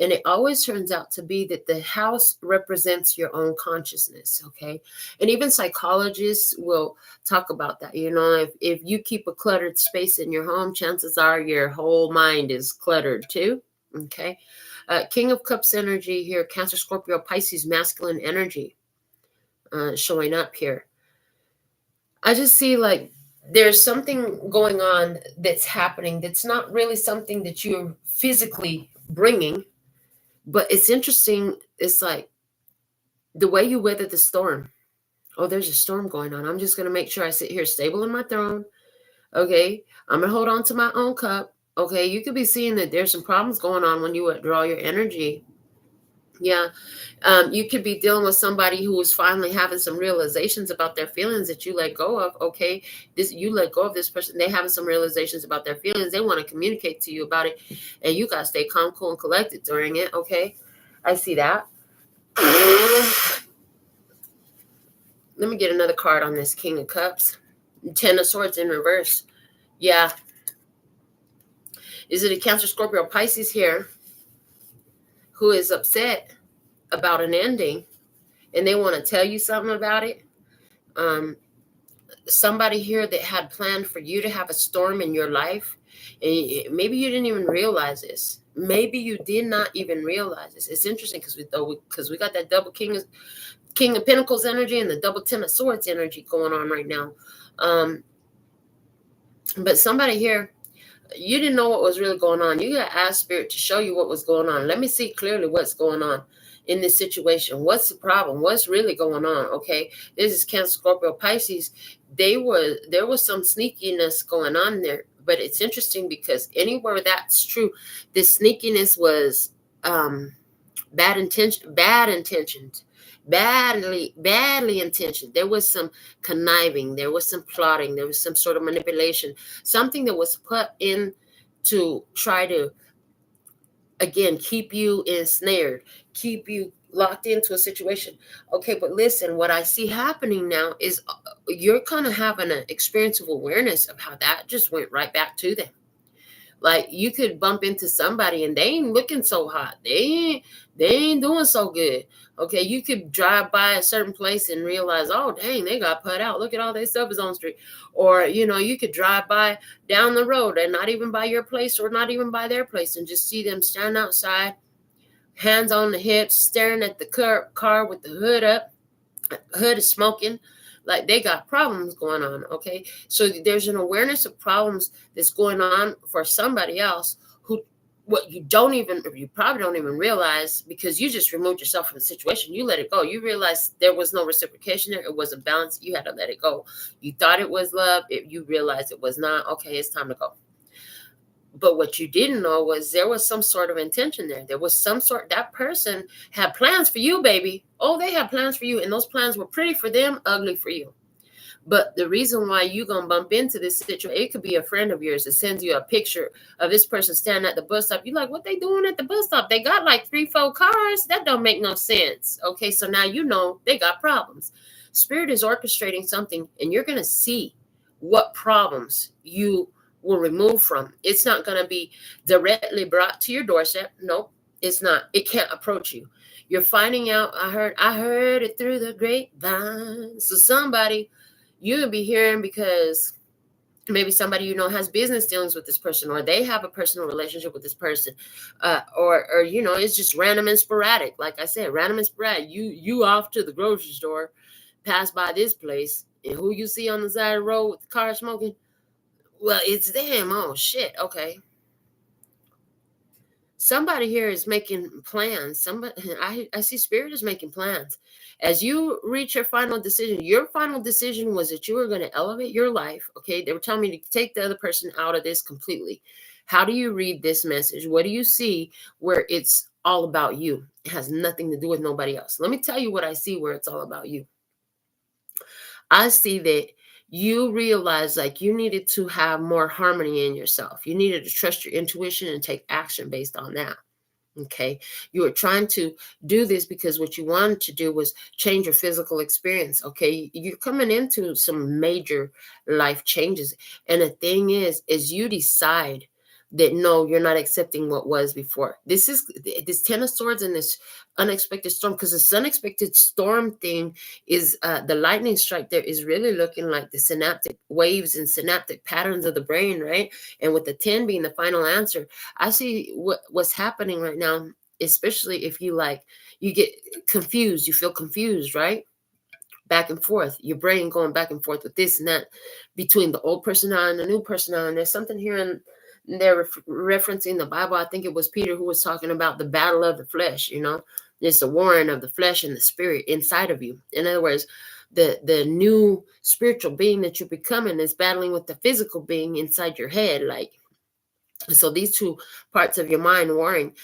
And it always turns out to be that the house represents your own consciousness, okay? And even psychologists will talk about that. If you keep a cluttered space in your home, chances are your whole mind is cluttered too, okay? King of Cups energy here, Cancer, Scorpio, Pisces, masculine energy. Showing up here. I just see like there's something going on that's happening that's not really something that you're physically bringing, but it's interesting. It's like the way you weather the storm. Oh, there's a storm going on. I'm just going to make sure I sit here stable in my throne. Okay. I'm going to hold on to my own cup. Okay. You could be seeing that there's some problems going on when you withdraw your energy. Yeah. You could be dealing with somebody who is finally having some realizations about their feelings that you let go of. Okay. You let go of this person. They having some realizations about their feelings. They want to communicate to you about it. And you got to stay calm, cool, and collected during it. Okay. I see that. Let me get another card on this King of Cups. 10 of Swords in reverse. Yeah. Is it a Cancer, Scorpio, Pisces here who is upset about an ending and they want to tell you something about it? Somebody here that had planned for you to have a storm in your life, and maybe you didn't even realize this. Maybe you did not even realize this. It's interesting because we got that double King of Pentacles energy and the double 10 of Swords energy going on right now. But somebody here, you didn't know what was really going on. You got to ask Spirit to show you what was going on. Let me see clearly what's going on in this situation. What's the problem? What's really going on? Okay, this is Cancer, Scorpio, Pisces. There was some sneakiness going on there. But it's interesting because anywhere that's true, this sneakiness was badly intentioned. Badly intentioned. There was some conniving, there was some plotting, there was some sort of manipulation, something that was put in to try to, again, keep you ensnared, keep you locked into a situation. Okay, but listen, what I see happening now is you're kind of having an experience of awareness of how that just went right back to them. Like, you could bump into somebody and they ain't looking so hot. They ain't doing so good. Okay, you could drive by a certain place and realize, oh, dang, they got put out. Look at all their stuff is on the street. Or, you could drive by down the road and not even by your place or not even by their place and just see them stand outside, hands on the hips, staring at the car with the hood up. Hood is smoking. Like, they got problems going on. Okay, so there's an awareness of problems that's going on for somebody else who you probably don't even realize, because you just removed yourself from the situation. You let it go. You realize there was no reciprocation there. It wasn't balanced. You had to let it go. You thought it was love. You realized it was not. Okay, it's time to go. But what you didn't know was there was some sort of intention there. There was that person had plans for you, baby. Oh, they had plans for you. And those plans were pretty for them, ugly for you. But the reason why you're going to bump into this situation, it could be a friend of yours that sends you a picture of this person standing at the bus stop. You're like, what they doing at the bus stop? They got like 3-4 cars. That don't make no sense. Okay, so now you know they got problems. Spirit is orchestrating something, and you're going to see what problems you will remove from. It's not going to be directly brought to your doorstep. Nope, it's not. It can't approach you. You're finding out, I heard it through the grapevine. So somebody you're going to be hearing, because maybe somebody has business dealings with this person, or they have a personal relationship with this person, or it's just random and sporadic. Like I said, random and sporadic. You off to the grocery store, pass by this place, and who you see on the side of the road with the car smoking? Well, it's them. Oh, shit. Okay. Somebody here is making plans. I see Spirit is making plans. As you reach your final decision was that you were going to elevate your life. Okay. They were telling me to take the other person out of this completely. How do you read this message? What do you see where it's all about you? It has nothing to do with nobody else. Let me tell you what I see where it's all about you. I see that you realize like you needed to have more harmony in yourself. You needed to trust your intuition and take action based on that. Okay. You were trying to do this because what you wanted to do was change your physical experience. Okay. You're coming into some major life changes. And the thing is you decide that no, you're not accepting what was before. This 10 of Swords and this unexpected storm, because this unexpected storm thing is the lightning strike there is really looking like the synaptic waves and synaptic patterns of the brain, right? And with the 10 being the final answer, I see what's happening right now, especially if you get confused, you feel confused, right? Back and forth, your brain going back and forth with this and that between the old personality and the new personality. And there's something here in they're referencing the Bible. I think it was Peter who was talking about the battle of the flesh, It's the warring of the flesh and the spirit inside of you. In other words, the new spiritual being that you're becoming is battling with the physical being inside your head. Like, so these two parts of your mind warring,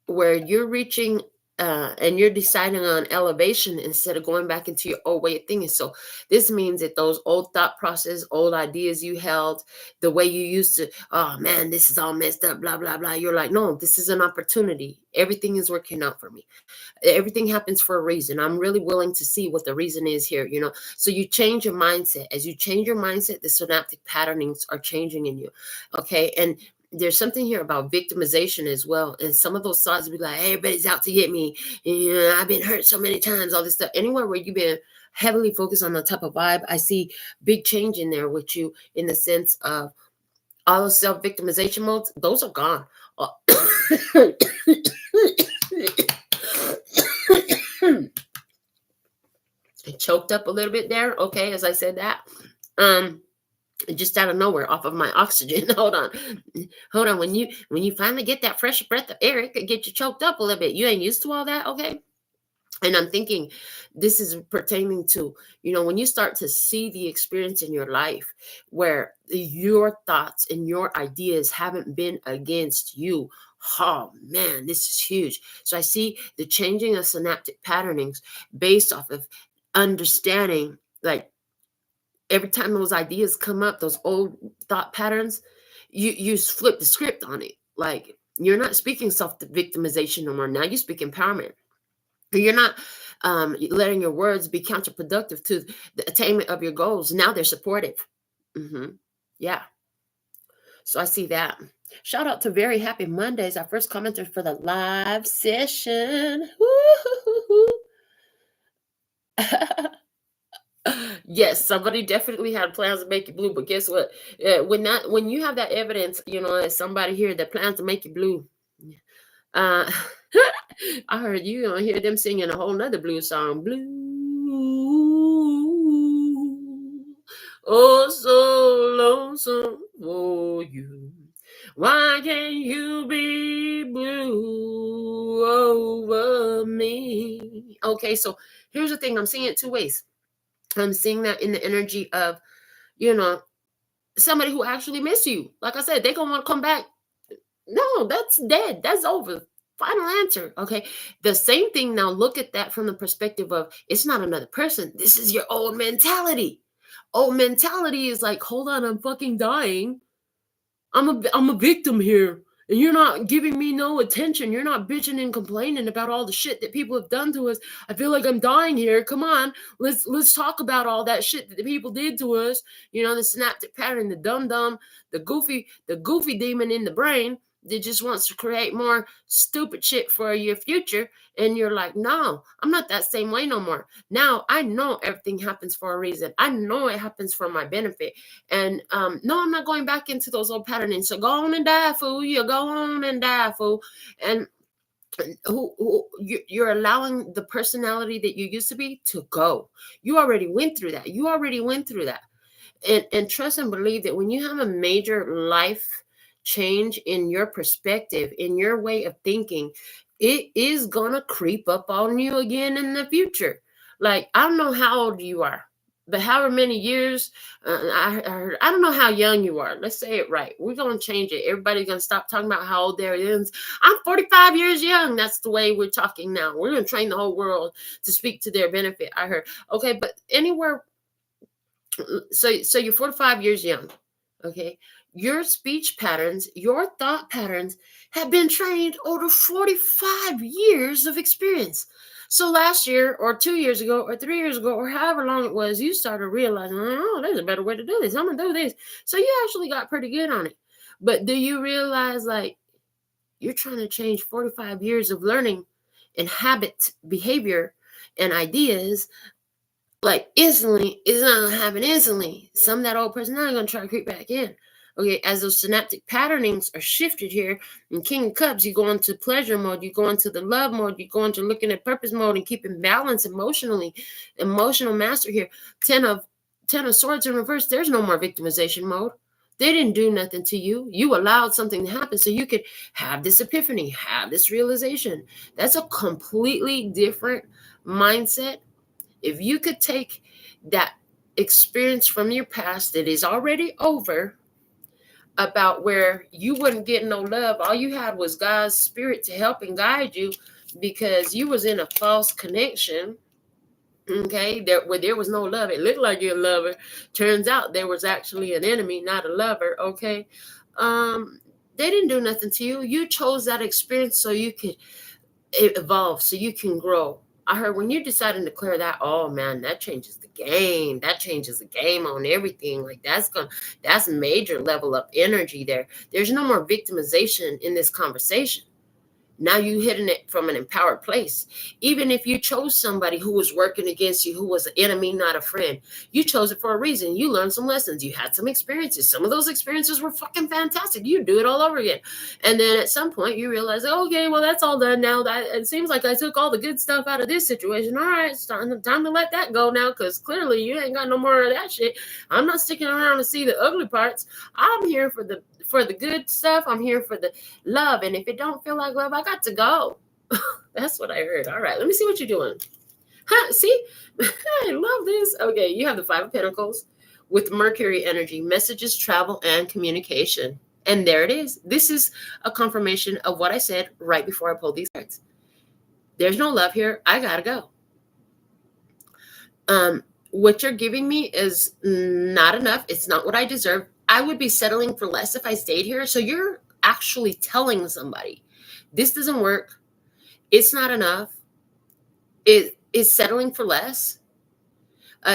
where you're reaching and you're deciding on elevation instead of going back into your old way of thinking. So this means that those old thought process, old ideas you held, the way you used to, oh man, this is all messed up, blah, blah, blah. You're like, no, this is an opportunity. Everything is working out for me. Everything happens for a reason. I'm really willing to see what the reason is here, you know. So you change your mindset. As you change your mindset, the synaptic patternings are changing in you. Okay. And there's something here about victimization as well. And some of those thoughts be like, hey, everybody's out to get me. I've been hurt so many times, all this stuff. Anywhere where you've been heavily focused on the type of vibe, I see big change in there with you, in the sense of all those self-victimization modes, those are gone. I choked up a little bit there. Okay, as I said that. Just out of nowhere, off of my oxygen. Hold on. When you finally get that fresh breath of air, it could get you choked up a little bit. You ain't used to all that, okay? And I'm thinking this is pertaining to, you know, when you start to see the experience in your life where your thoughts and your ideas haven't been against you. Oh man, this is huge. So I see the changing of synaptic patternings based off of understanding, like, every time those ideas come up, those old thought patterns, you flip the script on it. Like, you're not speaking self-victimization no more. Now you speak empowerment. You're not letting your words be counterproductive to the attainment of your goals. Now they're supportive. Yeah. So I see that. Shout out to Very Happy Mondays, our first commenter for the live session. Yes, somebody definitely had plans to make you blue, but guess what? When you have that evidence, you know, there's somebody here that plans to make you blue. I heard you gonna hear them singing a whole nother blues song. Blue, oh so lonesome for you. Why can't you be blue over me? Okay, so here's the thing. I'm seeing it two ways. I'm seeing that in the energy of, you know, somebody who actually miss you. Like I said, they're going to want to come back. No, that's dead. That's over. Final answer. Okay. The same thing. Now look at that from the perspective of, it's not another person. This is your old mentality. Old mentality is like, hold on, I'm fucking dying. I'm a victim here. And you're not giving me no attention. You're not bitching and complaining about all the shit that people have done to us. I feel like I'm dying here. Come on, let's talk about all that shit that the people did to us. You know, the synaptic pattern, the dumb, the goofy demon in the brain that just wants to create more stupid shit for your future. And you're like, no, I'm not that same way no more. Now I know everything happens for a reason. I know it happens for my benefit. And no, I'm not going back into those old patterns. So go on and die, fool. You go on and die, fool. And you're allowing the personality that you used to be to go. You already went through that. And trust and believe that when you have a major life change in your perspective, in your way of thinking, it is gonna creep up on you again in the future. Like, I don't know how old you are, but however many years, I don't know how young you are. Let's say it right. We're gonna change it. Everybody's gonna stop talking about how old they are. I'm 45 years young. That's the way we're talking now. We're gonna train the whole world to speak to their benefit. I heard. Okay, but anywhere. So you're 45 years young. Okay. Your speech patterns, your thought patterns have been trained over 45 years of experience. So last year or 2 years ago or 3 years ago or however long it was, you started realizing, oh, there's a better way to do this. I'm going to do this. So you actually got pretty good on it. But do you realize, like, you're trying to change 45 years of learning and habit, behavior, and ideas, like, instantly? It's not going to happen instantly. Some of that old personality going to try to creep back in. Okay, as those synaptic patternings are shifted here in King of Cups, you go into pleasure mode, you go into the love mode, you go into looking at purpose mode and keeping balance emotionally. Emotional master here. Ten of Swords in reverse. There's no more victimization mode. They didn't do nothing to you. You allowed something to happen so you could have this epiphany, have this realization. That's a completely different mindset. If you could take that experience from your past that is already over, about where you wouldn't get no love, all you had was God's spirit to help and guide you because you was in a false connection. Okay, where there was no love. It looked like you're a lover. Turns out there was actually an enemy, not a lover. Okay. They didn't do nothing to you. You chose that experience so you could evolve, so you can grow. I heard when you decide to declare that, oh man, that changes the game. That changes the game on everything. Like that's major level up energy there. There's no more victimization in this conversation. Now you hitting it from an empowered place. Even if you chose somebody who was working against you, who was an enemy, not a friend, you chose it for a reason. You learned some lessons. You had some experiences. Some of those experiences were fucking fantastic. You do it all over again. And then at some point you realize, okay, well, that's all done now. That it seems like I took all the good stuff out of this situation. All right, it's time to let that go now, because clearly you ain't got no more of that shit. I'm not sticking around to see the ugly parts. I'm here for the good stuff. I'm here for the love. And if it don't feel like love, I got to go. That's what I heard. All right, let me see what you're doing. See? I love this. Okay, you have the Five of Pentacles with Mercury energy, messages, travel, and communication. And there it is. This is a confirmation of what I said right before I pulled these cards. There's no love here. I gotta go. What you're giving me is not enough. It's not what I deserve. I would be settling for less if I stayed here. So you're actually telling somebody, this doesn't work. It's not enough. It is settling for less.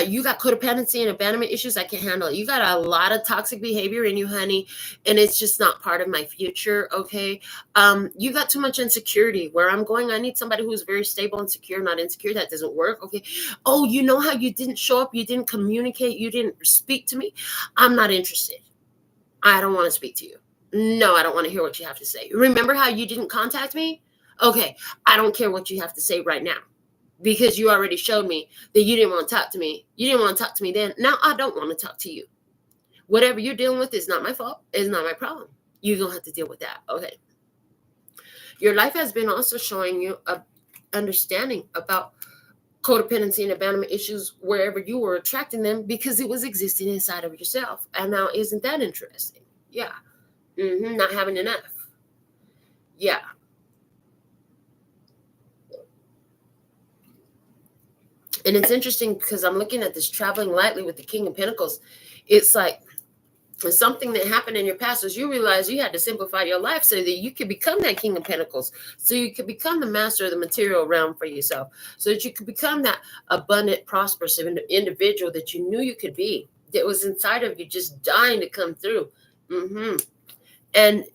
You got codependency and abandonment issues. I can't handle it. You got a lot of toxic behavior in you, honey, and it's just not part of my future. Okay. You got too much insecurity. Where I'm going, I need somebody who's very stable and secure, not insecure. That doesn't work. Okay. Oh, you know how you didn't show up, you didn't communicate, you didn't speak to me. I'm not interested. I don't want to speak to you. No, I don't want to hear what you have to say. Remember how you didn't contact me? Okay. I don't care what you have to say right now, because you already showed me that you didn't want to talk to me. You didn't want to talk to me then. Now I don't want to talk to you. Whatever you're dealing with is not my fault. It's not my problem. You're going to have to deal with that. Okay. Your life has been also showing you a understanding about codependency and abandonment issues wherever you were attracting them, because it was existing inside of yourself. And now, isn't that interesting? Yeah. Not having enough. Yeah. And it's interesting because I'm looking at this traveling lightly with the King of Pentacles. It's like something that happened in your past was you realize you had to simplify your life so that you could become that King of Pentacles. So you could become the master of the material realm for yourself. So that you could become that abundant, prosperous individual that you knew you could be. That was inside of you, just dying to come through. And,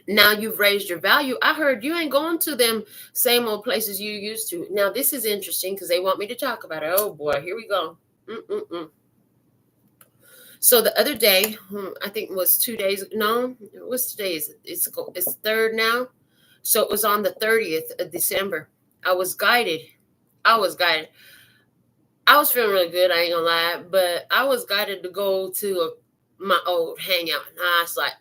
now you've raised your value. I heard you ain't going to them same old places you used to. Now, this is interesting because they want me to talk about it. Oh, boy, here we go. So the other day, I think it was 2 days. No, what's today's? It's third now. So it was on the 30th of December. I was guided. I was feeling really good. I ain't gonna lie. But I was guided to go to my old hangout. And I was like,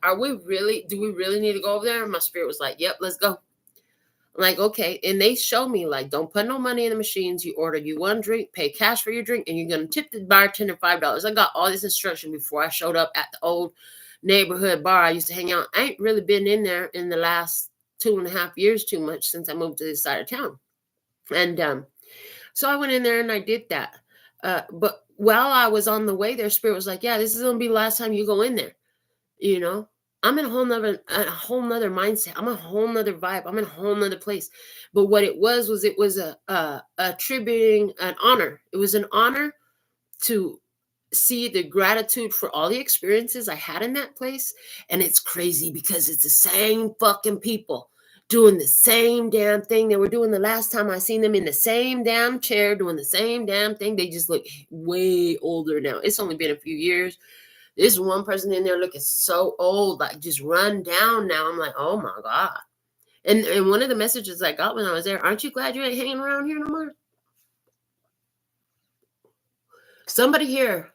do we really need to go over there? And my spirit was like, yep, let's go. I'm like, okay. And they showed me, like, don't put no money in the machines. You order you one drink, pay cash for your drink, and you're going to tip the bartender $5. I got all this instruction before I showed up at the old neighborhood bar I used to hang out. I ain't really been in there in the last 2.5 years too much since I moved to this side of town. And so I went in there and I did that. But while I was on the way there, Spirit was like, yeah, this is going to be the last time you go in there. I'm in a whole nother mindset. I'm a whole nother vibe. I'm in a whole nother place. But what it was attributing an honor. It was an honor to see the gratitude for all the experiences I had in that place. And it's crazy because it's the same fucking people doing the same damn thing they were doing the last time I seen them, in the same damn chair doing the same damn thing. They just look way older now. It's only been a few years. There's one person in there looking so old, like just run down now. I'm like, oh my God. And one of the messages I got when I was there, aren't you glad you ain't hanging around here no more? Somebody here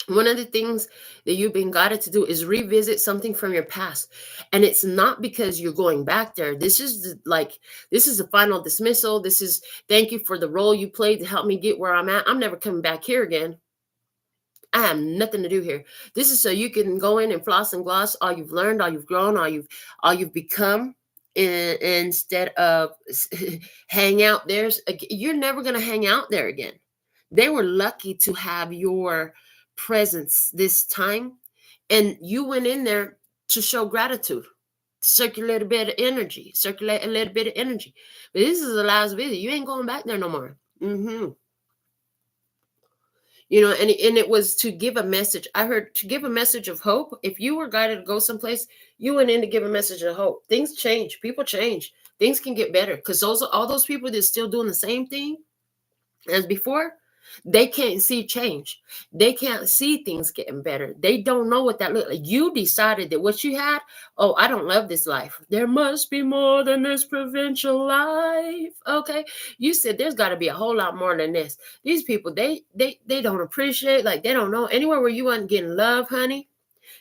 One of the things that you've been guided to do is revisit something from your past. And it's not because you're going back there. This is this is the final dismissal. This is thank you for the role you played to help me get where I'm at. I'm never coming back here again. I have nothing to do here. This is so you can go in and floss and gloss all you've learned, all you've grown, all you've become, instead of hang out there. You're never going to hang out there again. They were lucky to have your presence this time, and you went in there to show gratitude, circulate a bit of energy, But this is the last visit. You ain't going back there no more. You know, and it was to give a message. I heard to give a message of hope. If you were guided to go someplace, you went in to give a message of hope. Things change. People change. Things can get better, because all those people that are still doing the same thing as before, they can't see change. They can't see things getting better. They don't know what that looks like. You decided that what you had, oh, I don't love this life. There must be more than this provincial life. Okay. You said there's got to be a whole lot more than this. These people, they don't appreciate, like they don't know. Anywhere where you weren't getting love, honey,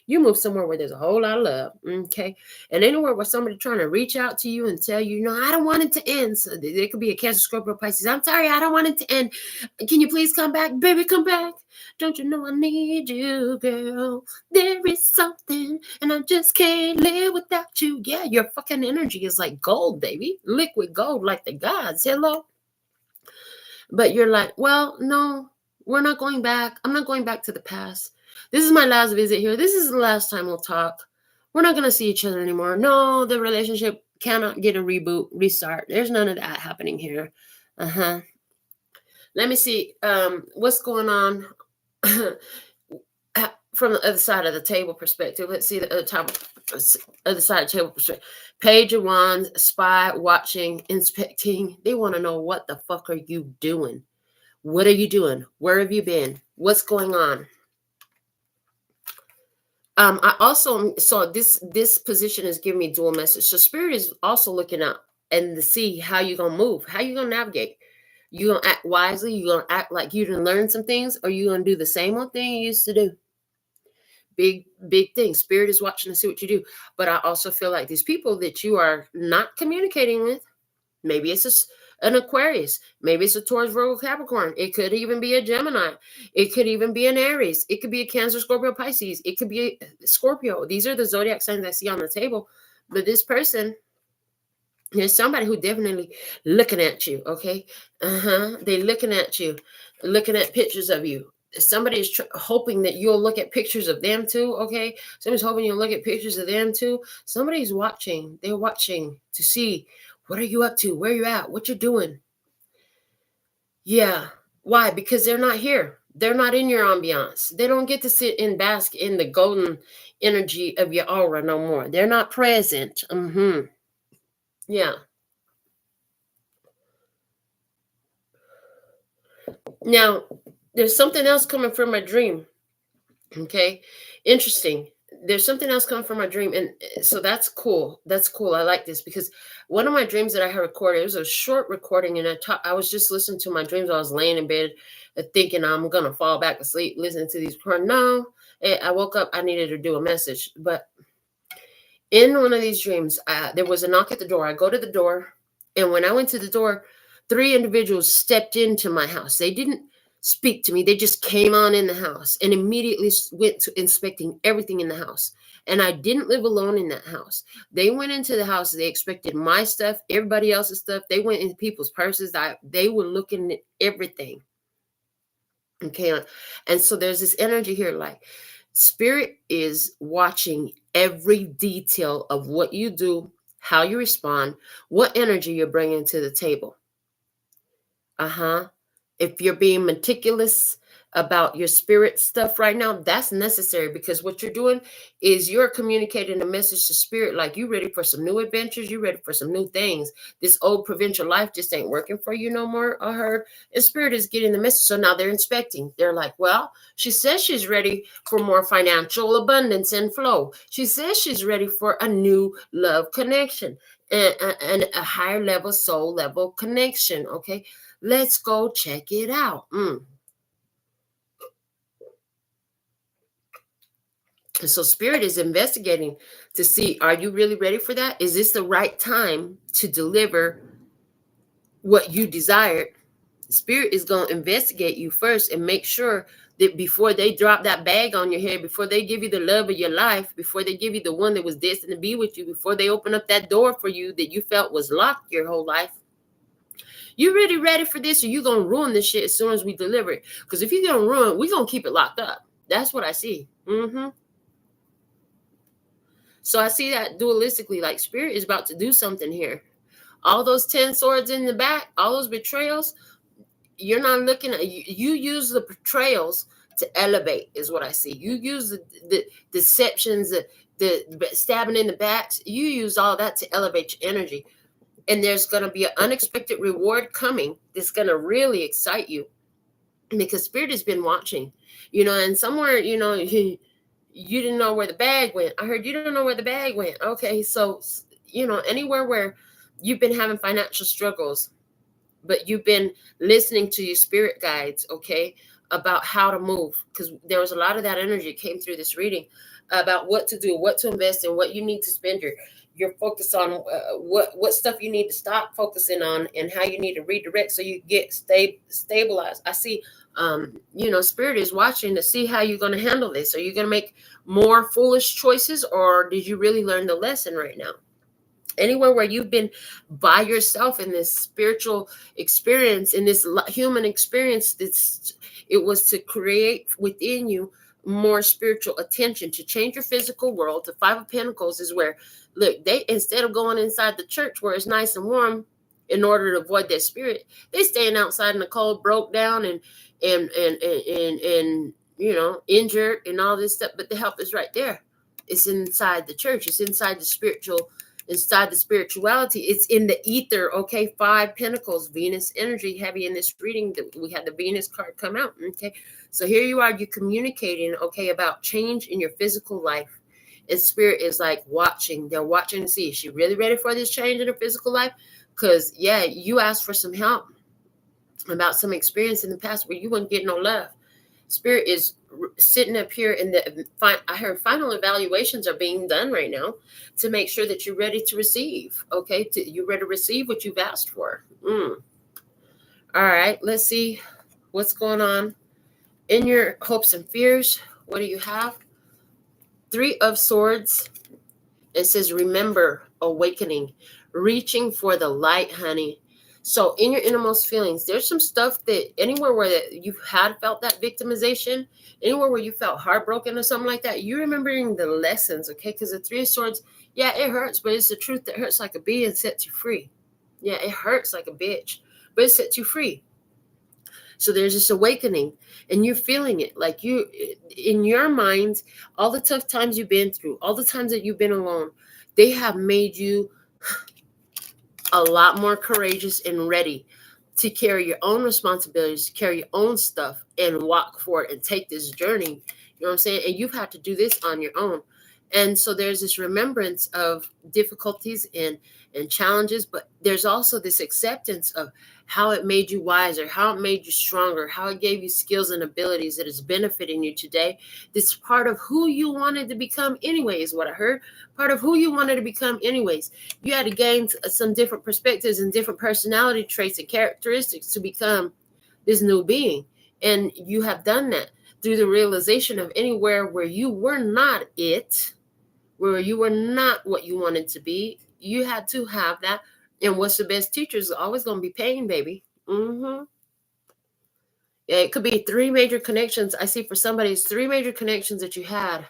you move somewhere where there's a whole lot of love, okay? And anywhere where somebody trying to reach out to you and tell you, no, I don't want it to end. So there could be a Cancer, Scorpio, Pisces. I'm sorry, I don't want it to end. Can you please come back? Baby, come back. Don't you know I need you, girl? There is something, and I just can't live without you. Yeah, your fucking energy is like gold, baby. Liquid gold, like the gods. Hello? But you're like, well, no, we're not going back. I'm not going back to the past. This is my last visit here. This is the last time we'll talk. We're not going to see each other anymore. No, the relationship cannot get a reboot, restart. There's none of that happening here. Let me see what's going on from the other side of the table perspective. Let's see the other side of the table perspective. Page of Wands, spy, watching, inspecting. They want to know, what the fuck are you doing? What are you doing? Where have you been? What's going on? I also saw this position is giving me dual message. So Spirit is also looking up and to see how you're gonna move, how you're gonna navigate. You gonna act wisely, you gonna act like you didn't learn some things, or you gonna do the same old thing you used to do. Big thing. Spirit is watching to see what you do. But I also feel like these people that you are not communicating with, maybe it's an Aquarius, maybe it's a Taurus, Virgo, Capricorn. It could even be a Gemini. It could even be an Aries. It could be a Cancer, Scorpio, Pisces. It could be a Scorpio. These are the zodiac signs I see on the table. But this person, there's somebody who definitely looking at you, okay? They're looking at you, looking at pictures of you. Somebody is hoping that you'll look at pictures of them too, okay? Somebody's hoping you'll look at pictures of them too. Somebody's watching. They're watching to see, what are you up to? Where you at? What you're doing? Yeah. Why? Because they're not here. They're not in your ambiance. They don't get to sit and bask in the golden energy of your aura no more. They're not present. Yeah. Now, there's something else coming from my dream. Okay. Interesting. There's something else coming from my dream. And so that's cool. That's cool. I like this, because one of my dreams that I had recorded, it was a short recording, and I was just listening to my dreams. I was laying in bed thinking I'm going to fall back asleep, listening to these. No, I woke up. I needed to do a message. But in one of these dreams, there was a knock at the door. I go to the door. And when I went to the door, 3 individuals stepped into my house. They didn't speak to me. They just came on in the house and immediately went to inspecting everything in the house. And I didn't live alone in that house. They went into the house. They expected my stuff, everybody else's stuff. They went into people's purses. They were looking at everything. Okay. And so there's this energy here, like Spirit is watching every detail of what you do, how you respond, what energy you're bringing to the table. If you're being meticulous about your spirit stuff right now, that's necessary, because what you're doing is you're communicating a message to Spirit, like you ready for some new adventures, you ready for some new things. This old provincial life just ain't working for you no more, I heard. And Spirit is getting the message. So now they're inspecting. They're like, well, she says she's ready for more financial abundance and flow. She says she's ready for a new love connection and a higher level soul level connection. Okay, let's go check it out. And so Spirit is investigating to see, are you really ready for that? Is this the right time to deliver what you desired? Spirit is going to investigate you first and make sure that before they drop that bag on your head, before they give you the love of your life, before they give you the one that was destined to be with you, before they open up that door for you that you felt was locked your whole life, you really ready for this, or you going to ruin this shit as soon as we deliver it? Because if you're going to ruin, we're going to keep it locked up. That's what I see. So I see that dualistically, like Spirit is about to do something here. All those 10 swords in the back, all those betrayals, you're not looking at, you use the betrayals to elevate, is what I see. You use the deceptions, the stabbing in the backs, you use all that to elevate your energy. And there's going to be an unexpected reward coming that's going to really excite you, because Spirit has been watching, and somewhere, you didn't know where the bag went. I heard you don't know where the bag went. Okay, so, anywhere where you've been having financial struggles, but you've been listening to your spirit guides, okay, about how to move, because there was a lot of that energy that came through this reading about what to do, what to invest in, what you need to spend your focus on, what stuff you need to stop focusing on, and how you need to redirect so you get stabilized. I see, Spirit is watching to see how you're going to handle this. Are you going to make more foolish choices, or did you really learn the lesson right now? Anywhere where you've been by yourself in this spiritual experience, in this human experience, it was to create within you more spiritual attention, to change your physical world. The Five of Pentacles is where, look, they, instead of going inside the church where it's nice and warm in order to avoid that spirit, they staying outside in the cold, broke down and injured and all this stuff. But the help is right there. It's inside the church. It's inside the spirituality. It's in the ether. Okay, 5 Pentacles, Venus energy, heavy in this reading. We had the Venus card come out. Okay, so here you are, you're communicating, okay, about change in your physical life. And Spirit is like watching. They're watching to see, is she really ready for this change in her physical life? Because, yeah, you asked for some help about some experience in the past where you wouldn't get no love. Spirit is sitting up here, and I heard final evaluations are being done right now to make sure that you're ready to receive. Okay, you're ready to receive what you've asked for. All right, let's see what's going on in your hopes and fears. What do you have? 3 of Swords. It says, remember, awakening, reaching for the light, honey. So in your innermost feelings, there's some stuff that anywhere where you've felt that victimization, anywhere where you felt heartbroken or something like that, you're remembering the lessons, okay? Because the 3 of Swords, yeah, it hurts, but it's the truth that hurts like a bee and sets you free. Yeah, it hurts like a bitch, but it sets you free. So there's this awakening, and you're feeling it. Like you, in your mind, all the tough times you've been through, all the times that you've been alone, they have made you a lot more courageous and ready to carry your own responsibilities, to carry your own stuff and walk for it and take this journey. You know what I'm saying? And you've had to do this on your own. And so there's this remembrance of difficulties and challenges, but there's also this acceptance of how it made you wiser, how it made you stronger, how it gave you skills and abilities that is benefiting you today. This part of who you wanted to become anyway is what I heard. Part of who you wanted to become anyways. You had to gain some different perspectives and different personality traits and characteristics to become this new being. And you have done that through the realization of anywhere where you were not it, where you were not what you wanted to be, you had to have that. And what's the best teacher is always going to be pain, baby. Yeah, it could be 3 major connections. I see for somebody's 3 major connections that you had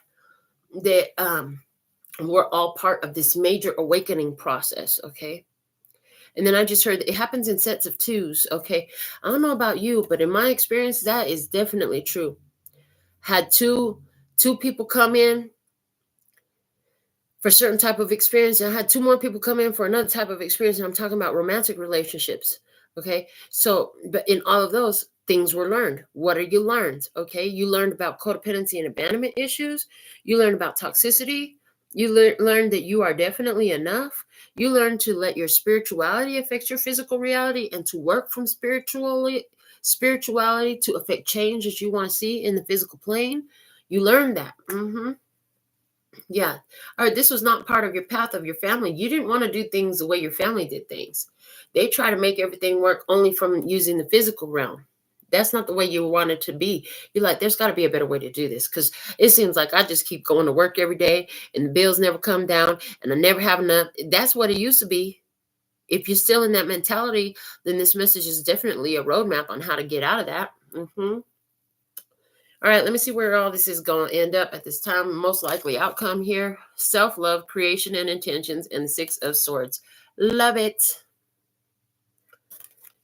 that were all part of this major awakening process, okay? And then I just heard that it happens in sets of 2s, okay? I don't know about you, but in my experience, that is definitely true. Had two people come in for a certain type of experience, and I had 2 more people come in for another type of experience, and I'm talking about romantic relationships, okay? So, but in all of those, things were learned. What are you learned, okay? You learned about codependency and abandonment issues. You learned about toxicity. You learned that you are definitely enough. You learned to let your spirituality affect your physical reality and to work from spirituality to affect change that you want to see in the physical plane. You learned that. Yeah. All right. This was not part of your path of your family. You didn't want to do things the way your family did things. They try to make everything work only from using the physical realm. That's not the way you want it to be. You're like, there's got to be a better way to do this, because it seems like I just keep going to work every day and the bills never come down and I never have enough. That's what it used to be. If you're still in that mentality, then this message is definitely a roadmap on how to get out of that. All right, let me see where all this is going to end up at this time. Most likely outcome here: self-love, creation and intentions, and the Six of Swords. Love it.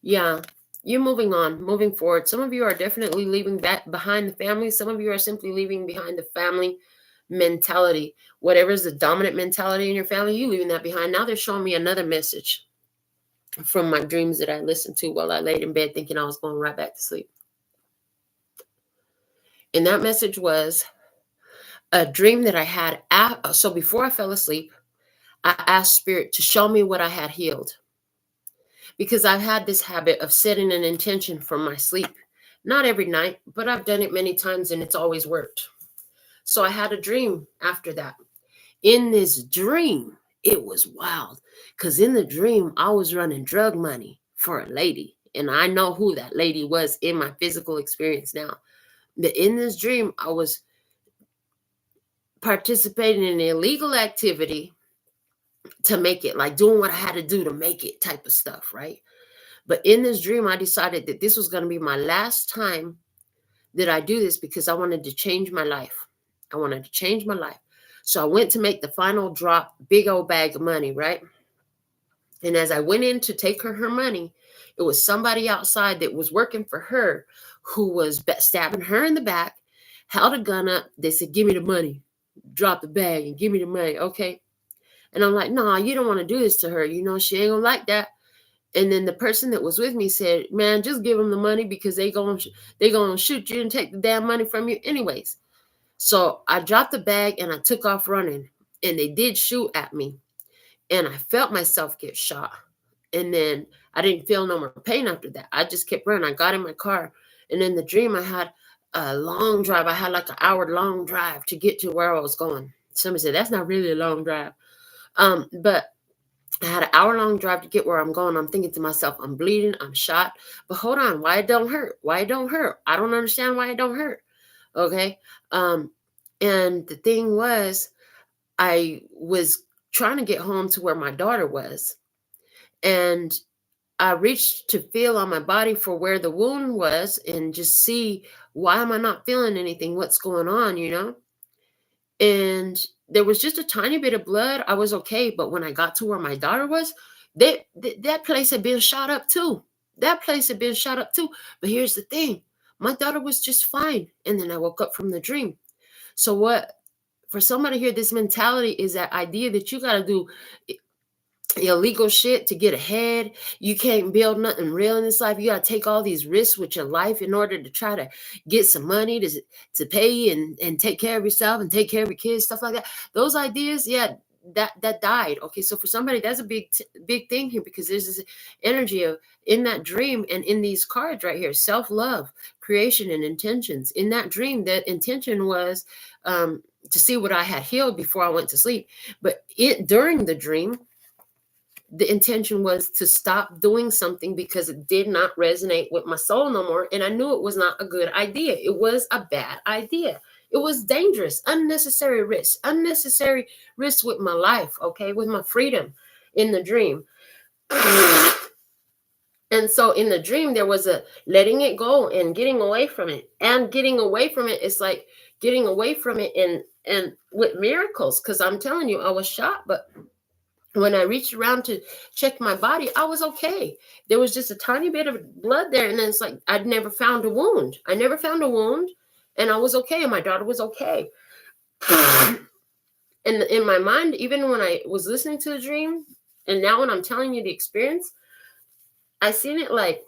Yeah, you're moving on, moving forward. Some of you are definitely leaving that behind the family. Some of you are simply leaving behind the family mentality. Whatever is the dominant mentality in your family, you leaving that behind. Now they're showing me another message from my dreams that I listened to while I laid in bed thinking I was going right back to sleep. And that message was a dream that I had. So before I fell asleep, I asked Spirit to show me what I had healed, because I've had this habit of setting an intention for my sleep. Not every night, but I've done it many times and it's always worked. So I had a dream after that. In this dream, it was wild, because in the dream, I was running drug money for a lady. And I know who that lady was in my physical experience now. But in this dream, I was participating in illegal activity to make it, like doing what I had to do to make it type of stuff, right? But in this dream, I decided that this was going to be my last time that I do this, because I wanted to change my life. I wanted to change my life. So I went to make the final drop, big old bag of money, right? And as I went in to take her money, it was somebody outside that was working for her who was stabbing her in the back, held a gun up. They said, give me the money, drop the bag and give me the money. Okay. And I'm like, no, you don't want to do this to her. You know, she ain't gonna like that. And then the person that was with me said, man, just give them the money, because they gonna shoot you and take the damn money from you anyways. So I dropped the bag and I took off running, and they did shoot at me. And I felt myself get shot. And then I didn't feel no more pain after that. I just kept running. I got in my car. And in the dream, I had a long drive. I had like an hour-long drive to get to where I was going. Somebody said, that's not really a long drive. But I had an hour-long drive to get where I'm going. I'm thinking to myself, I'm bleeding, I'm shot. But hold on, why it don't hurt? Why it don't hurt? I don't understand why it don't hurt. Okay. And the thing was, I was trying to get home to where my daughter was. And I reached to feel on my body for where the wound was and just see, why am I not feeling anything? What's going on, you know? And there was just a tiny bit of blood. I was okay. But when I got to where my daughter was, that place had been shot up too. That place had been shot up too. But here's the thing. My daughter was just fine. And then I woke up from the dream. So what, for somebody here, this mentality is that idea that you got to do illegal shit to get ahead. You can't build nothing real in this life. You got to take all these risks with your life in order to try to get some money to pay and take care of yourself and take care of your kids, stuff like that. Those ideas, yeah, that died. Okay, so for somebody, that's a big thing here, because there's this energy of, in that dream and in these cards right here, self-love, creation and intentions. In that dream, that intention was to see what I had healed before I went to sleep. But during the dream, the intention was to stop doing something because it did not resonate with my soul no more. And I knew it was not a good idea. It was a bad idea. It was dangerous, unnecessary risk with my life, okay, with my freedom in the dream. And so in the dream, there was a letting it go and getting away from it. And getting away from it is like getting away from it and with miracles. Because I'm telling you, I was shot, but when I reached around to check my body, I was okay. There was just a tiny bit of blood there. And then it's like, I'd never found a wound. I never found a wound. And I was okay. And my daughter was okay. And in my mind, even when I was listening to the dream, and now when I'm telling you the experience, I seen it like,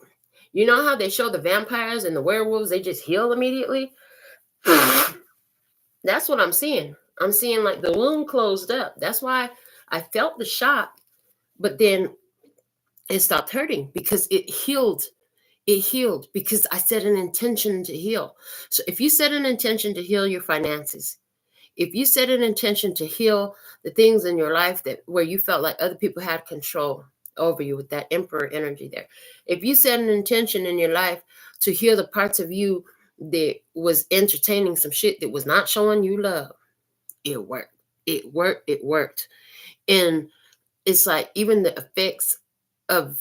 you know how they show the vampires and the werewolves, they just heal immediately? That's what I'm seeing. I'm seeing like the wound closed up. That's why I felt the shot, but then it stopped hurting because it healed. It healed because I set an intention to heal. So if you set an intention to heal your finances, If you set an intention to heal the things in your life that where you felt like other people had control over you with that emperor energy there. If you set an intention in your life to heal the parts of you that was entertaining some shit that was not showing you love, it worked. It worked. It worked. And it's like even the effects of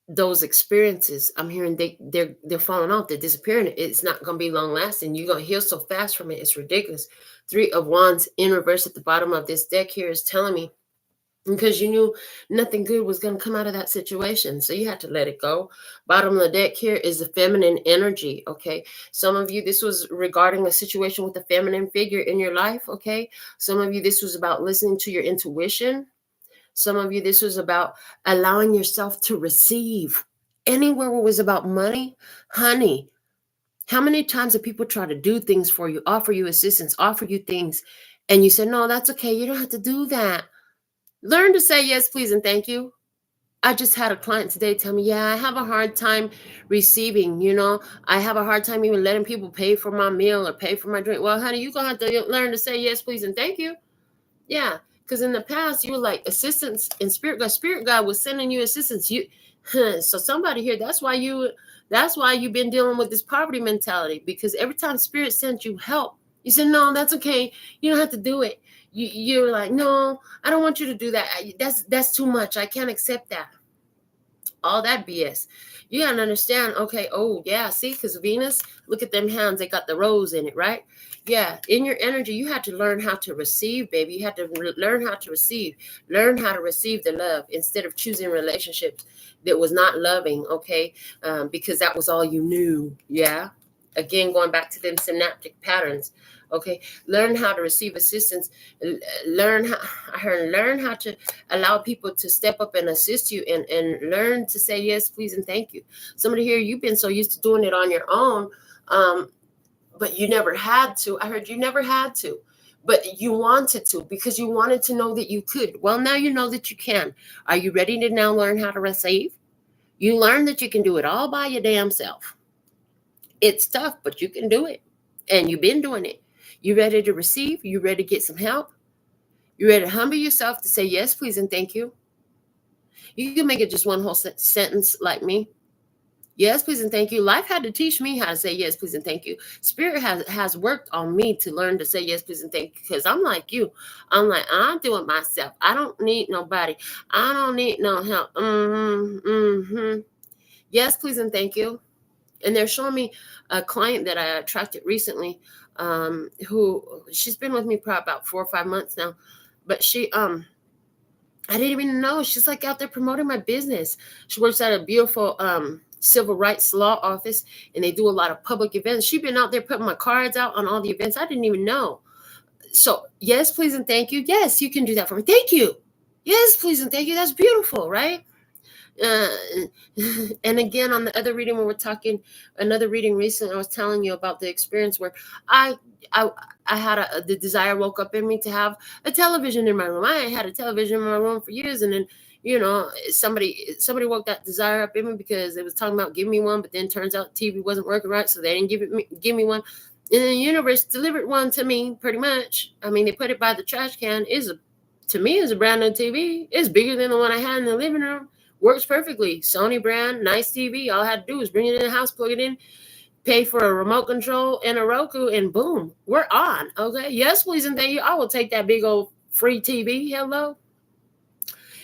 those experiences, I'm hearing they're falling off, they're disappearing. It's not going to be long lasting. You're going to heal so fast from it. It's ridiculous. 3 of Wands in reverse at the bottom of this deck here is telling me because you knew nothing good was going to come out of that situation. So you had to let it go. Bottom of the deck here is the feminine energy. Okay. Some of you, this was regarding a situation with a feminine figure in your life. Okay. Some of you, this was about listening to your intuition. Some of you, this was about allowing yourself to receive. Anywhere where it was about money, honey, how many times have people try to do things for you, offer you assistance, offer you things, and you said, no, that's okay. You don't have to do that. Learn to say yes, please, and thank you. I just had a client today tell me, yeah, I have a hard time receiving, I have a hard time even letting people pay for my meal or pay for my drink. Well, honey, you're going to have to learn to say yes, please, and thank you. Yeah, because in the past, you were like assistance and Spirit God was sending you assistance. So somebody here, that's why you've been dealing with this poverty mentality, because every time Spirit sent you help, you said, no, that's okay. You don't have to do it. You're like, no, I don't want you to do that. That's too much. I can't accept that. All that BS. You gotta understand, okay, oh yeah, see, because Venus, look at them hands, they got the rose in it, right? Yeah, in your energy, you had to learn how to receive, baby. You had to learn how to receive. Learn how to receive the love instead of choosing relationships that was not loving, okay? Because that was all you knew, yeah? Again, going back to them synaptic patterns, okay? Learn how to receive assistance. Learn how to allow people to step up and assist you, and learn to say yes, please, and thank you. Somebody here, you've been so used to doing it on your own, but you never had to. I heard you never had to, but you wanted to because you wanted to know that you could. Well, now you know that you can. Are you ready to now learn how to receive? You learn that you can do it all by your damn self. It's tough, but you can do it, and you've been doing it. You ready to receive? You ready to get some help? You ready to humble yourself to say yes, please, and thank you? You can make it just one whole sentence like me. Yes, please, and thank you. Life had to teach me how to say yes, please, and thank you. Spirit has worked on me to learn to say yes, please, and thank you, because I'm like you. I'm like, I'm doing myself. I don't need nobody. I don't need no help. Yes, please, and thank you. And they're showing me a client that I attracted recently, who she's been with me for about 4 or 5 months now, but she I didn't even know. She's like out there promoting my business. She works at a beautiful civil rights law office, and they do a lot of public events. She's been out there putting my cards out on all the events. I didn't even know. So yes, please, and thank you. Yes, you can do that for me. Thank you. Yes, please, and thank you. That's beautiful, right? And again, on the other reading, when we're talking, another reading recently, I was telling you about the experience where I had the desire woke up in me to have a television in my room. I had a television in my room for years, and then somebody woke that desire up in me because they was talking about give me one, but then turns out TV wasn't working right, so they didn't give me one. And the universe delivered one to me, pretty much. I mean, they put it by the trash can. To me, it's a brand new TV. It's bigger than the one I had in the living room. Works perfectly. Sony brand, nice TV. All I had to do was bring it in the house, plug it in, pay for a remote control and a Roku, and boom, we're on. Okay. Yes, please, and thank you. I will take that big old free TV. Hello.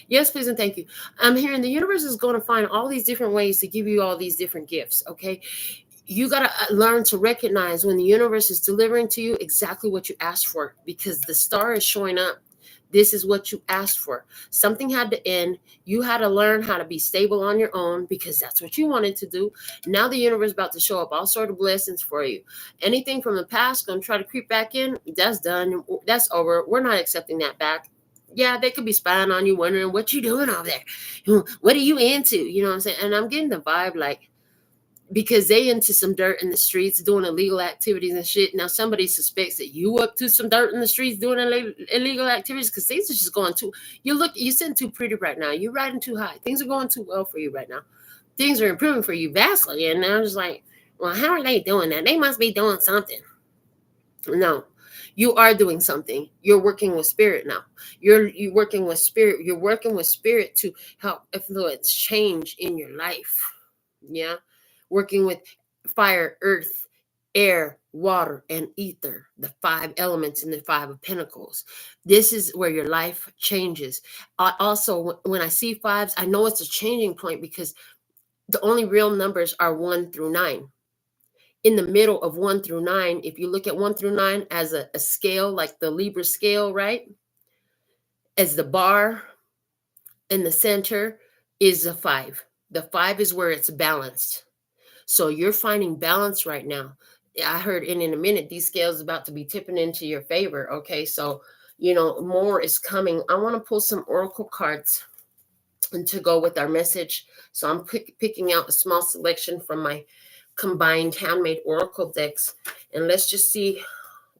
Yes, please, and thank you. I'm hearing the universe is going to find all these different ways to give you all these different gifts. Okay. You got to learn to recognize when the universe is delivering to you exactly what you asked for, because the star is showing up. This is what you asked for. Something had to end. You had to learn how to be stable on your own because that's what you wanted to do. Now the universe is about to show up all sort of blessings for you. Anything from the past going to try to creep back in, that's done. That's over. We're not accepting that back. Yeah, they could be spying on you, wondering what you doing over there. What are you into? You know what I'm saying? And I'm getting the vibe like, because they into some dirt in the streets doing illegal activities and shit. Now somebody suspects that you up to some dirt in the streets doing illegal activities because things are just going too. You're sitting too pretty right now. You're riding too high. Things are going too well for you right now. Things are improving for you vastly. And I'm just like, well, how are they doing that? They must be doing something. No, You are doing something. You're working with spirit now. You're working with spirit. You're working with spirit to help influence change in your life. Yeah. Working with fire, earth, air, water, and ether, the 5 elements in the 5 of Pentacles. This is where your life changes. Also, when I see 5s, I know it's a changing point because the only real numbers are 1 through 9. In the middle of 1 through 9, if you look at 1 through 9 as a scale, like the Libra scale, right? As the bar in the center is a 5. The 5 is where it's balanced. So you're finding balance right now. I heard in a minute, these scales about to be tipping into your favor. Okay. So, more is coming. I want to pull some oracle cards and to go with our message. So I'm picking out a small selection from my combined handmade oracle decks. And let's just see,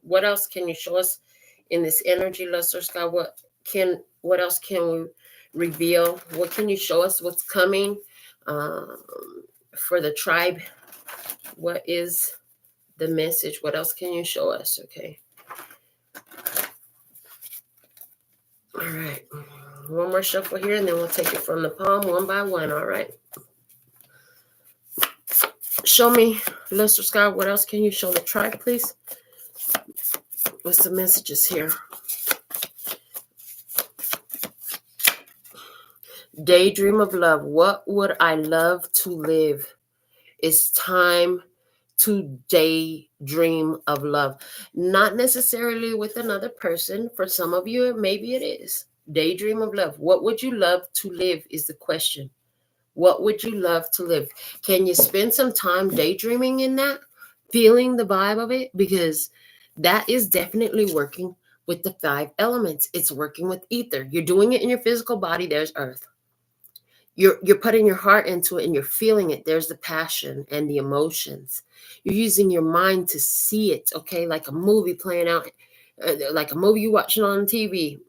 what else can you show us in this energy, Lesser Sky? What else can we reveal? What can you show us? What's coming for the tribe? What is the message? What else can you show us? Okay. All right. One more shuffle here, and then we'll take it from the palm one by one. All right. Show me, Lester Scott, what else can you show the tribe, please? What's the messages here? Daydream of love. What would I love to live? It's time to daydream of love. Not necessarily with another person. For some of you, maybe it is. Daydream of love. What would you love to live is the question. What would you love to live? Can you spend some time daydreaming in that? Feeling the vibe of it? Because that is definitely working with the 5 elements. It's working with ether. You're doing it in your physical body. There's earth. You're putting your heart into it and you're feeling it. There's the passion and the emotions. You're using your mind to see it, okay? Like a movie playing out, like a movie you're watching on TV.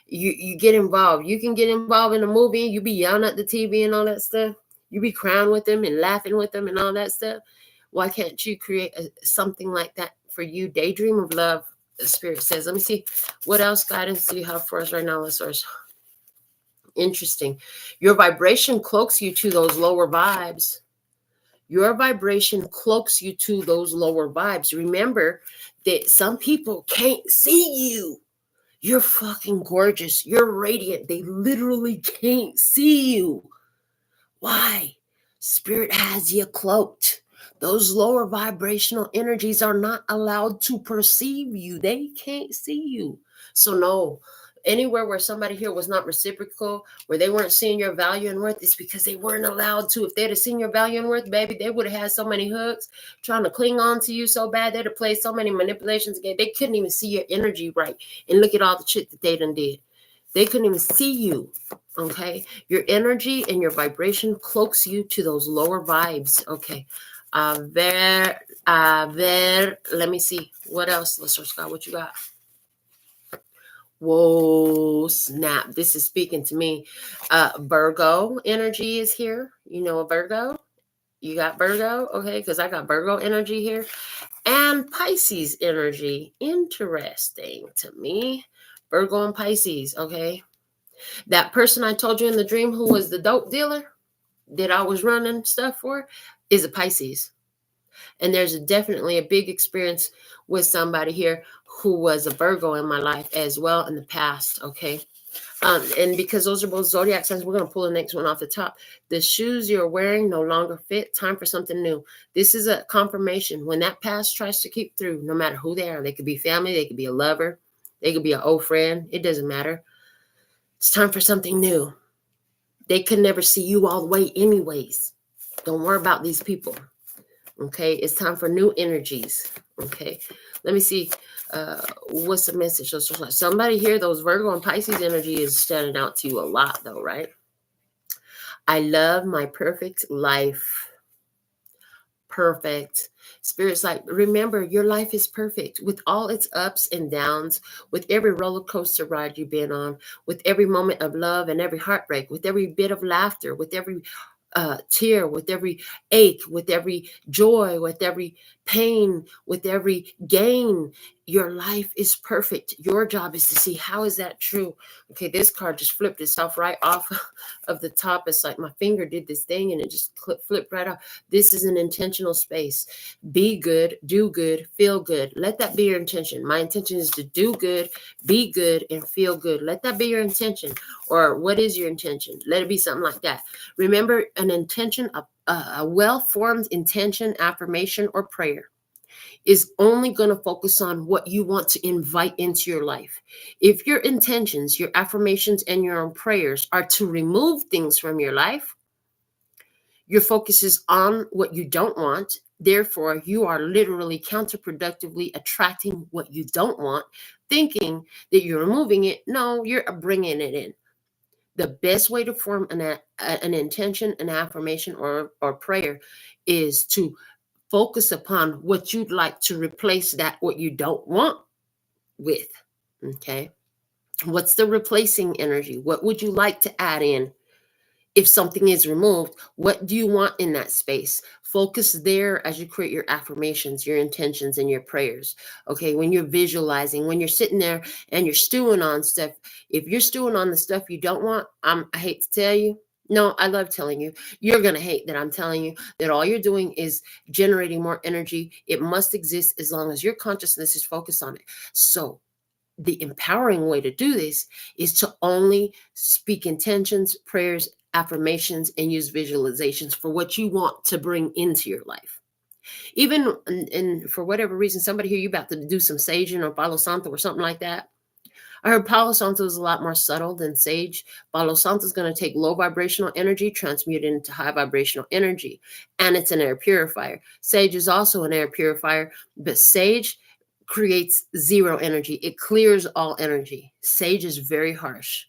You get involved. You can get involved in a movie. You be yelling at the TV and all that stuff. You be crying with them and laughing with them and all that stuff. Why can't you create something like that for you? Daydream of love, the Spirit says. Let me see. What else guidance do you have for us right now, listeners? Interesting. Your vibration cloaks you to those lower vibes. Your vibration cloaks you to those lower vibes. Remember that some people can't see you. You're fucking gorgeous. You're radiant. They literally can't see you. Why? Spirit has you cloaked. Those lower vibrational energies are not allowed to perceive you. They can't see you. So no, anywhere where somebody here was not reciprocal, where they weren't seeing your value and worth, it's because they weren't allowed to. If they'd have seen your value and worth, baby, they would have had so many hooks trying to cling on to you so bad. They'd have played so many manipulations again. They couldn't even see your energy right. And look at all the shit that they done did. They couldn't even see you. Okay. Your energy and your vibration cloaks you to those lower vibes. Okay. Let me see. What else, Mr. Scott? What you got? Whoa, snap. This is speaking to me. Virgo energy is here. You know a Virgo? You got Virgo? Okay, because I got Virgo energy here. And Pisces energy. Interesting to me. Virgo and Pisces, okay? That person I told you in the dream who was the dope dealer that I was running stuff for is a Pisces. And there's definitely a big experience with somebody here who was a Virgo in my life as well in the past, okay? And because those are both zodiac signs, we're going to pull the next one off the top. The shoes you're wearing no longer fit. Time for something new. This is a confirmation. When that past tries to keep through, no matter who they are, they could be family, they could be a lover, they could be an old friend. It doesn't matter. It's time for something new. They could never see you all the way anyways. Don't worry about these people. Okay, it's time for new energies. Okay, let me see. What's the message? Somebody here, those Virgo and Pisces energy is standing out to you a lot, though, right? I love my perfect life. Perfect. Spirit's like, remember, your life is perfect with all its ups and downs, with every roller coaster ride you've been on, with every moment of love and every heartbreak, with every bit of laughter, with every tear, with every ache, with every joy, with every pain, with every gain. Your life is perfect. Your job is to see, how is that true? Okay, this card just flipped itself right off of the top. It's like my finger did this thing and it just flipped right off. This is an intentional space. Be good, do good, feel good. Let that be your intention. My intention is to do good, be good, and feel good. Let that be your intention. Or what is your intention? Let it be something like that. Remember, an intention, a well-formed intention, affirmation, or prayer is only going to focus on what you want to invite into your life. If your intentions, your affirmations, and your own prayers are to remove things from your life, your focus is on what you don't want. Therefore, you are literally counterproductively attracting what you don't want, thinking that you're removing it. No, you're bringing it in. The best way to form an intention, an affirmation, or prayer is to focus upon what you'd like to replace that what you don't want with. Okay. What's the replacing energy? What would you like to add in? If something is removed, what do you want in that space? Focus there as you create your affirmations, your intentions, and your prayers. Okay, when you're visualizing, when you're sitting there and you're stewing on stuff, if you're stewing on the stuff you don't want, I hate to tell you, no, I love telling you, you're going to hate that I'm telling you that all you're doing is generating more energy. It must exist as long as your consciousness is focused on it. So the empowering way to do this is to only speak intentions, prayers, affirmations, and use visualizations for what you want to bring into your life. Even and for whatever reason, somebody here, you about to do some saging or Palo Santo or something like that. I heard Palo Santo is a lot more subtle than sage. Palo Santo is going to take low vibrational energy, transmute it into high vibrational energy, and it's an air purifier. Sage is also an air purifier, but sage creates zero energy. It clears all energy. Sage is very harsh.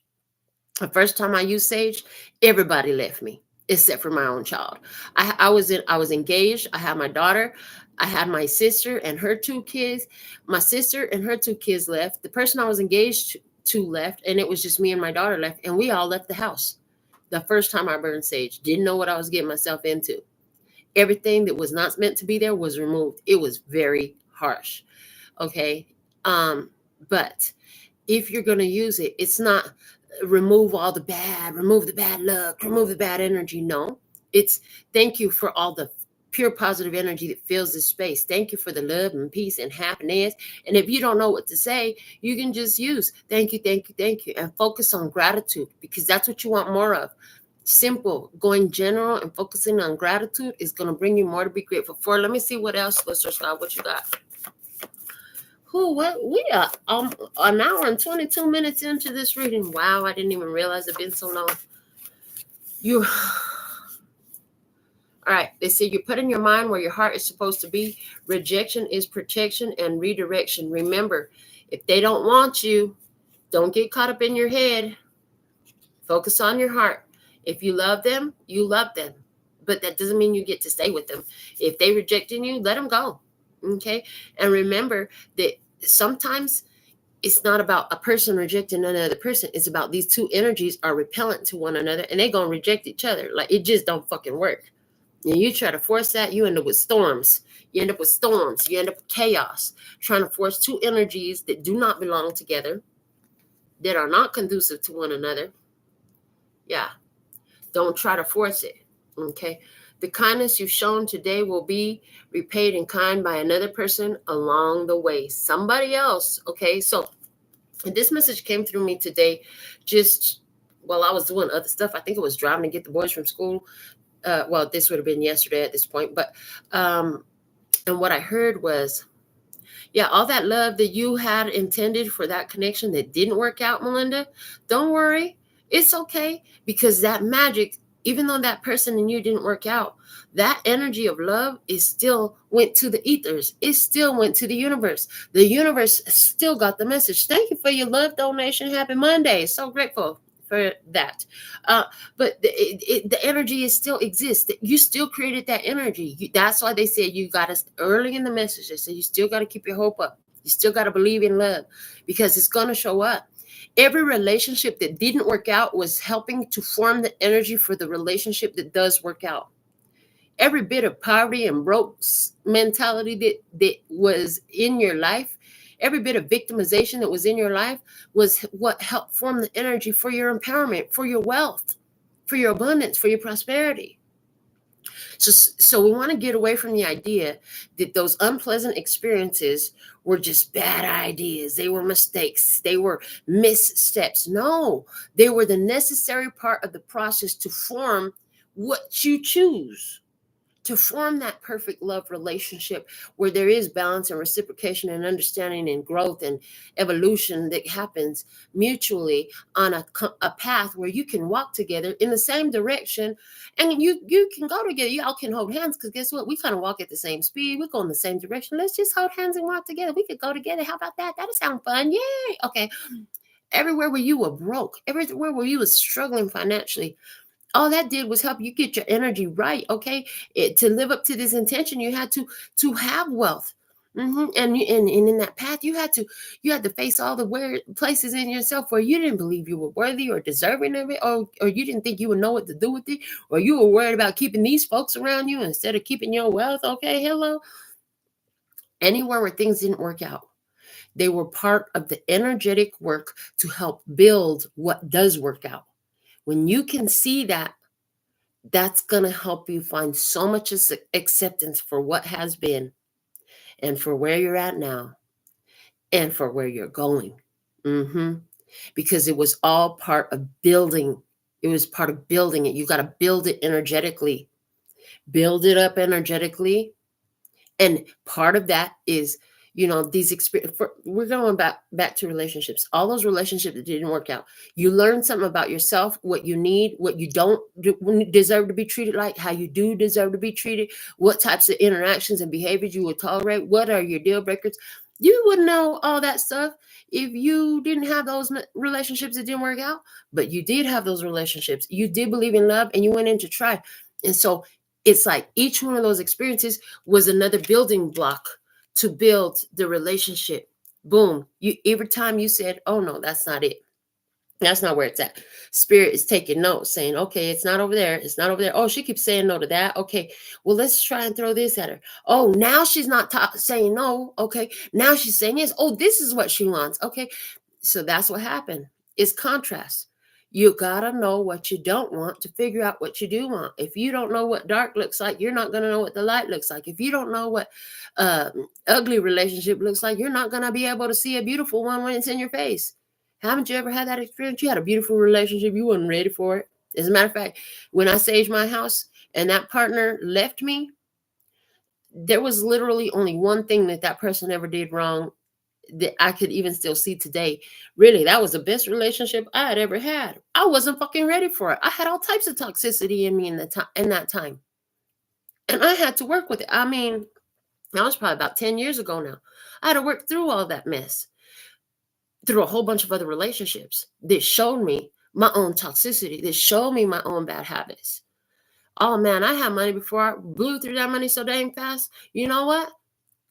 The first time I used sage, everybody left me except for my own child. I was engaged. I had my daughter. I had my sister and her two kids. My sister and her two kids left. The person I was engaged to left, and it was just me and my daughter left, and we all left the house. The first time I burned sage, didn't know what I was getting myself into. Everything that was not meant to be there was removed. It was very harsh. Okay. But if you're going to use it, it's not remove all the bad, remove the bad luck, remove the bad energy. No, it's thank you for all the pure positive energy that fills this space. Thank you for the love and peace and happiness. And if you don't know what to say, you can just use thank you, thank you, thank you, and focus on gratitude, because that's what you want more of. Simple, going general and focusing on gratitude is going to bring you more to be grateful for. Let me see what else, Mr. Scott, what you got. What we are an hour and 22 minutes into this reading. Wow, I didn't even realize it'd been so long. All right, they say you put in your mind where your heart is supposed to be. Rejection is protection and redirection. Remember, if they don't want you, don't get caught up in your head. Focus on your heart. If you love them, you love them. But that doesn't mean you get to stay with them. If they rejecting you, let them go. Okay? And remember that sometimes it's not about a person rejecting another person. It's about these two energies are repellent to one another, and they're going to reject each other. Like, it just don't fucking work. And you try to force that, you end up with storms. You end up with chaos. Trying to force two energies that do not belong together, that are not conducive to one another. Yeah. Don't try to force it. Okay. The kindness you've shown today will be repaid in kind by another person along the way. Somebody else. Okay. So this message came through me today just while I was doing other stuff. I think it was driving to get the boys from school. Well, this would have been yesterday at this point. But and what I heard was, yeah, all that love that you had intended for that connection that didn't work out, Melinda, don't worry. It's okay, because that magic, even though that person and you didn't work out, that energy of love is still went to the ethers. It still went to the universe. The universe still got the message. Thank you for your love donation. Happy Monday. So grateful for that. But the energy still exists. You still created that energy. That's why they said you got us early in the message. They said you still got to keep your hope up. You still got to believe in love, because it's going to show up. Every relationship that didn't work out was helping to form the energy for the relationship that does work out. every bit of poverty and broke mentality that was in your life, every bit of victimization that was in your life was what helped form the energy for your empowerment, for your wealth, for your abundance, for your prosperity. So we want to get away from the idea that those unpleasant experiences were just bad ideas. They were mistakes. They were missteps. No, they were the necessary part of the process to form what you choose, to form that perfect love relationship where there is balance and reciprocation and understanding and growth and evolution that happens mutually on a path where you can walk together in the same direction, and you can go together. Y'all can hold hands, because guess what? We kind of walk at the same speed. We go in the same direction. Let's just hold hands and walk together. We could go together. How about that? That'll sound fun. Yay. Okay. Everywhere where you were broke, everywhere where you were struggling financially, all that did was help you get your energy right. Okay, to live up to this intention, you had to have wealth. And in that path, you had to face all the weird places in yourself where you didn't believe you were worthy or deserving of it, or you didn't think you would know what to do with it, or you were worried about keeping these folks around you instead of keeping your wealth. Okay, hello. Anywhere where things didn't work out, they were part of the energetic work to help build what does work out. When you can see that, that's going to help you find so much acceptance for what has been, and for where you're at now, and for where you're going. Because it was all part of building. It was part of building it. You got to build it energetically. Build it up energetically. And part of that is, these experiences. We're going back to relationships. All those relationships that didn't work out. You learn something about yourself, what you need, what you don't deserve to be treated like, how you do deserve to be treated, what types of interactions and behaviors you will tolerate, what are your deal breakers. You wouldn't know all that stuff if you didn't have those relationships that didn't work out. But you did have those relationships. You did believe in love, and you went in to try. And so it's like each one of those experiences was another building block to build the relationship. Boom. Every time you said, oh no, that's not it. That's not where it's at. Spirit is taking notes, saying, okay, it's not over there. It's not over there. Oh, she keeps saying no to that. Okay, well, let's try and throw this at her. Oh, now she's not saying no. Okay, now she's saying yes. Oh, this is what she wants. Okay, so that's what happened. It's contrast. You gotta know what you don't want to figure out what you do want. If you don't know what dark looks like, you're not gonna know what the light looks like. If you don't know what ugly relationship looks like, you're not gonna be able to see a beautiful one when it's in your face. Haven't you ever had that experience? You had a beautiful relationship, you weren't ready for it. As a matter of fact, when I saged my house and that partner left me, there was literally only one thing that person ever did wrong that I could even still see today. Really, that was the best relationship I had ever had. I wasn't fucking ready for it. I had all types of toxicity in me in that time. And I had to work with it. I mean, that was probably about 10 years ago now. I had to work through all that mess, through a whole bunch of other relationships that showed me my own toxicity, that showed me my own bad habits. Oh man, I had money before I blew through that money so dang fast. You know what?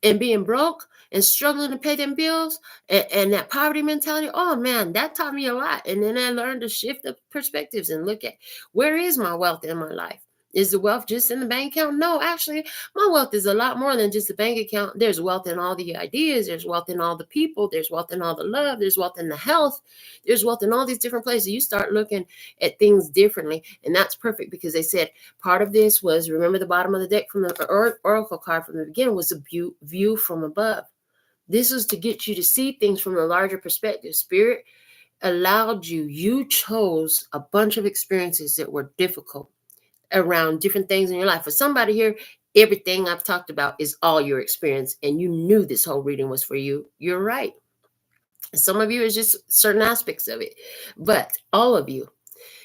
And being broke and struggling to pay them bills and that poverty mentality, oh man, that taught me a lot. And then I learned to shift the perspectives and look at, where is my wealth in my life? Is the wealth just in the bank account? No, actually, my wealth is a lot more than just the bank account. There's wealth in all the ideas. There's wealth in all the people. There's wealth in all the love. There's wealth in the health. There's wealth in all these different places. You start looking at things differently. And that's perfect, because they said part of this was, remember the bottom of the deck from the oracle card from the beginning was a view from above. This was to get you to see things from a larger perspective. Spirit allowed you chose a bunch of experiences that were difficult around different things in your life. For somebody here, everything I've talked about is all your experience, and you knew this whole reading was for you. You're right. Some of you is just certain aspects of it, but all of you,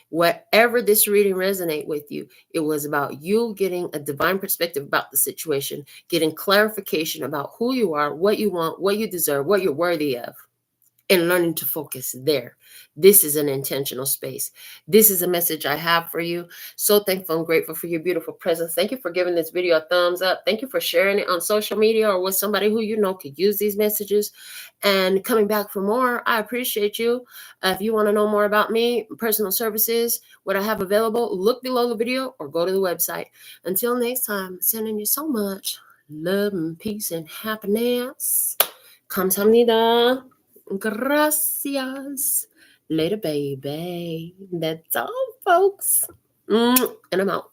whatever this reading resonate with you, it was about you getting a divine perspective about the situation, getting clarification about who you are, what you want, what you deserve, what you're worthy of. and learning to focus there. This is an intentional space. This is a message I have for you. So thankful and grateful for your beautiful presence. Thank you for giving this video a thumbs up. Thank you for sharing it on social media or with somebody who you know could use these messages and coming back for more. I appreciate you. If you want to know more about me, personal services, what I have available, look below the video or go to the website. Until next time, sending you so much love and peace and happiness. 감사합니다. Gracias. Later, baby. That's all, folks. And I'm out.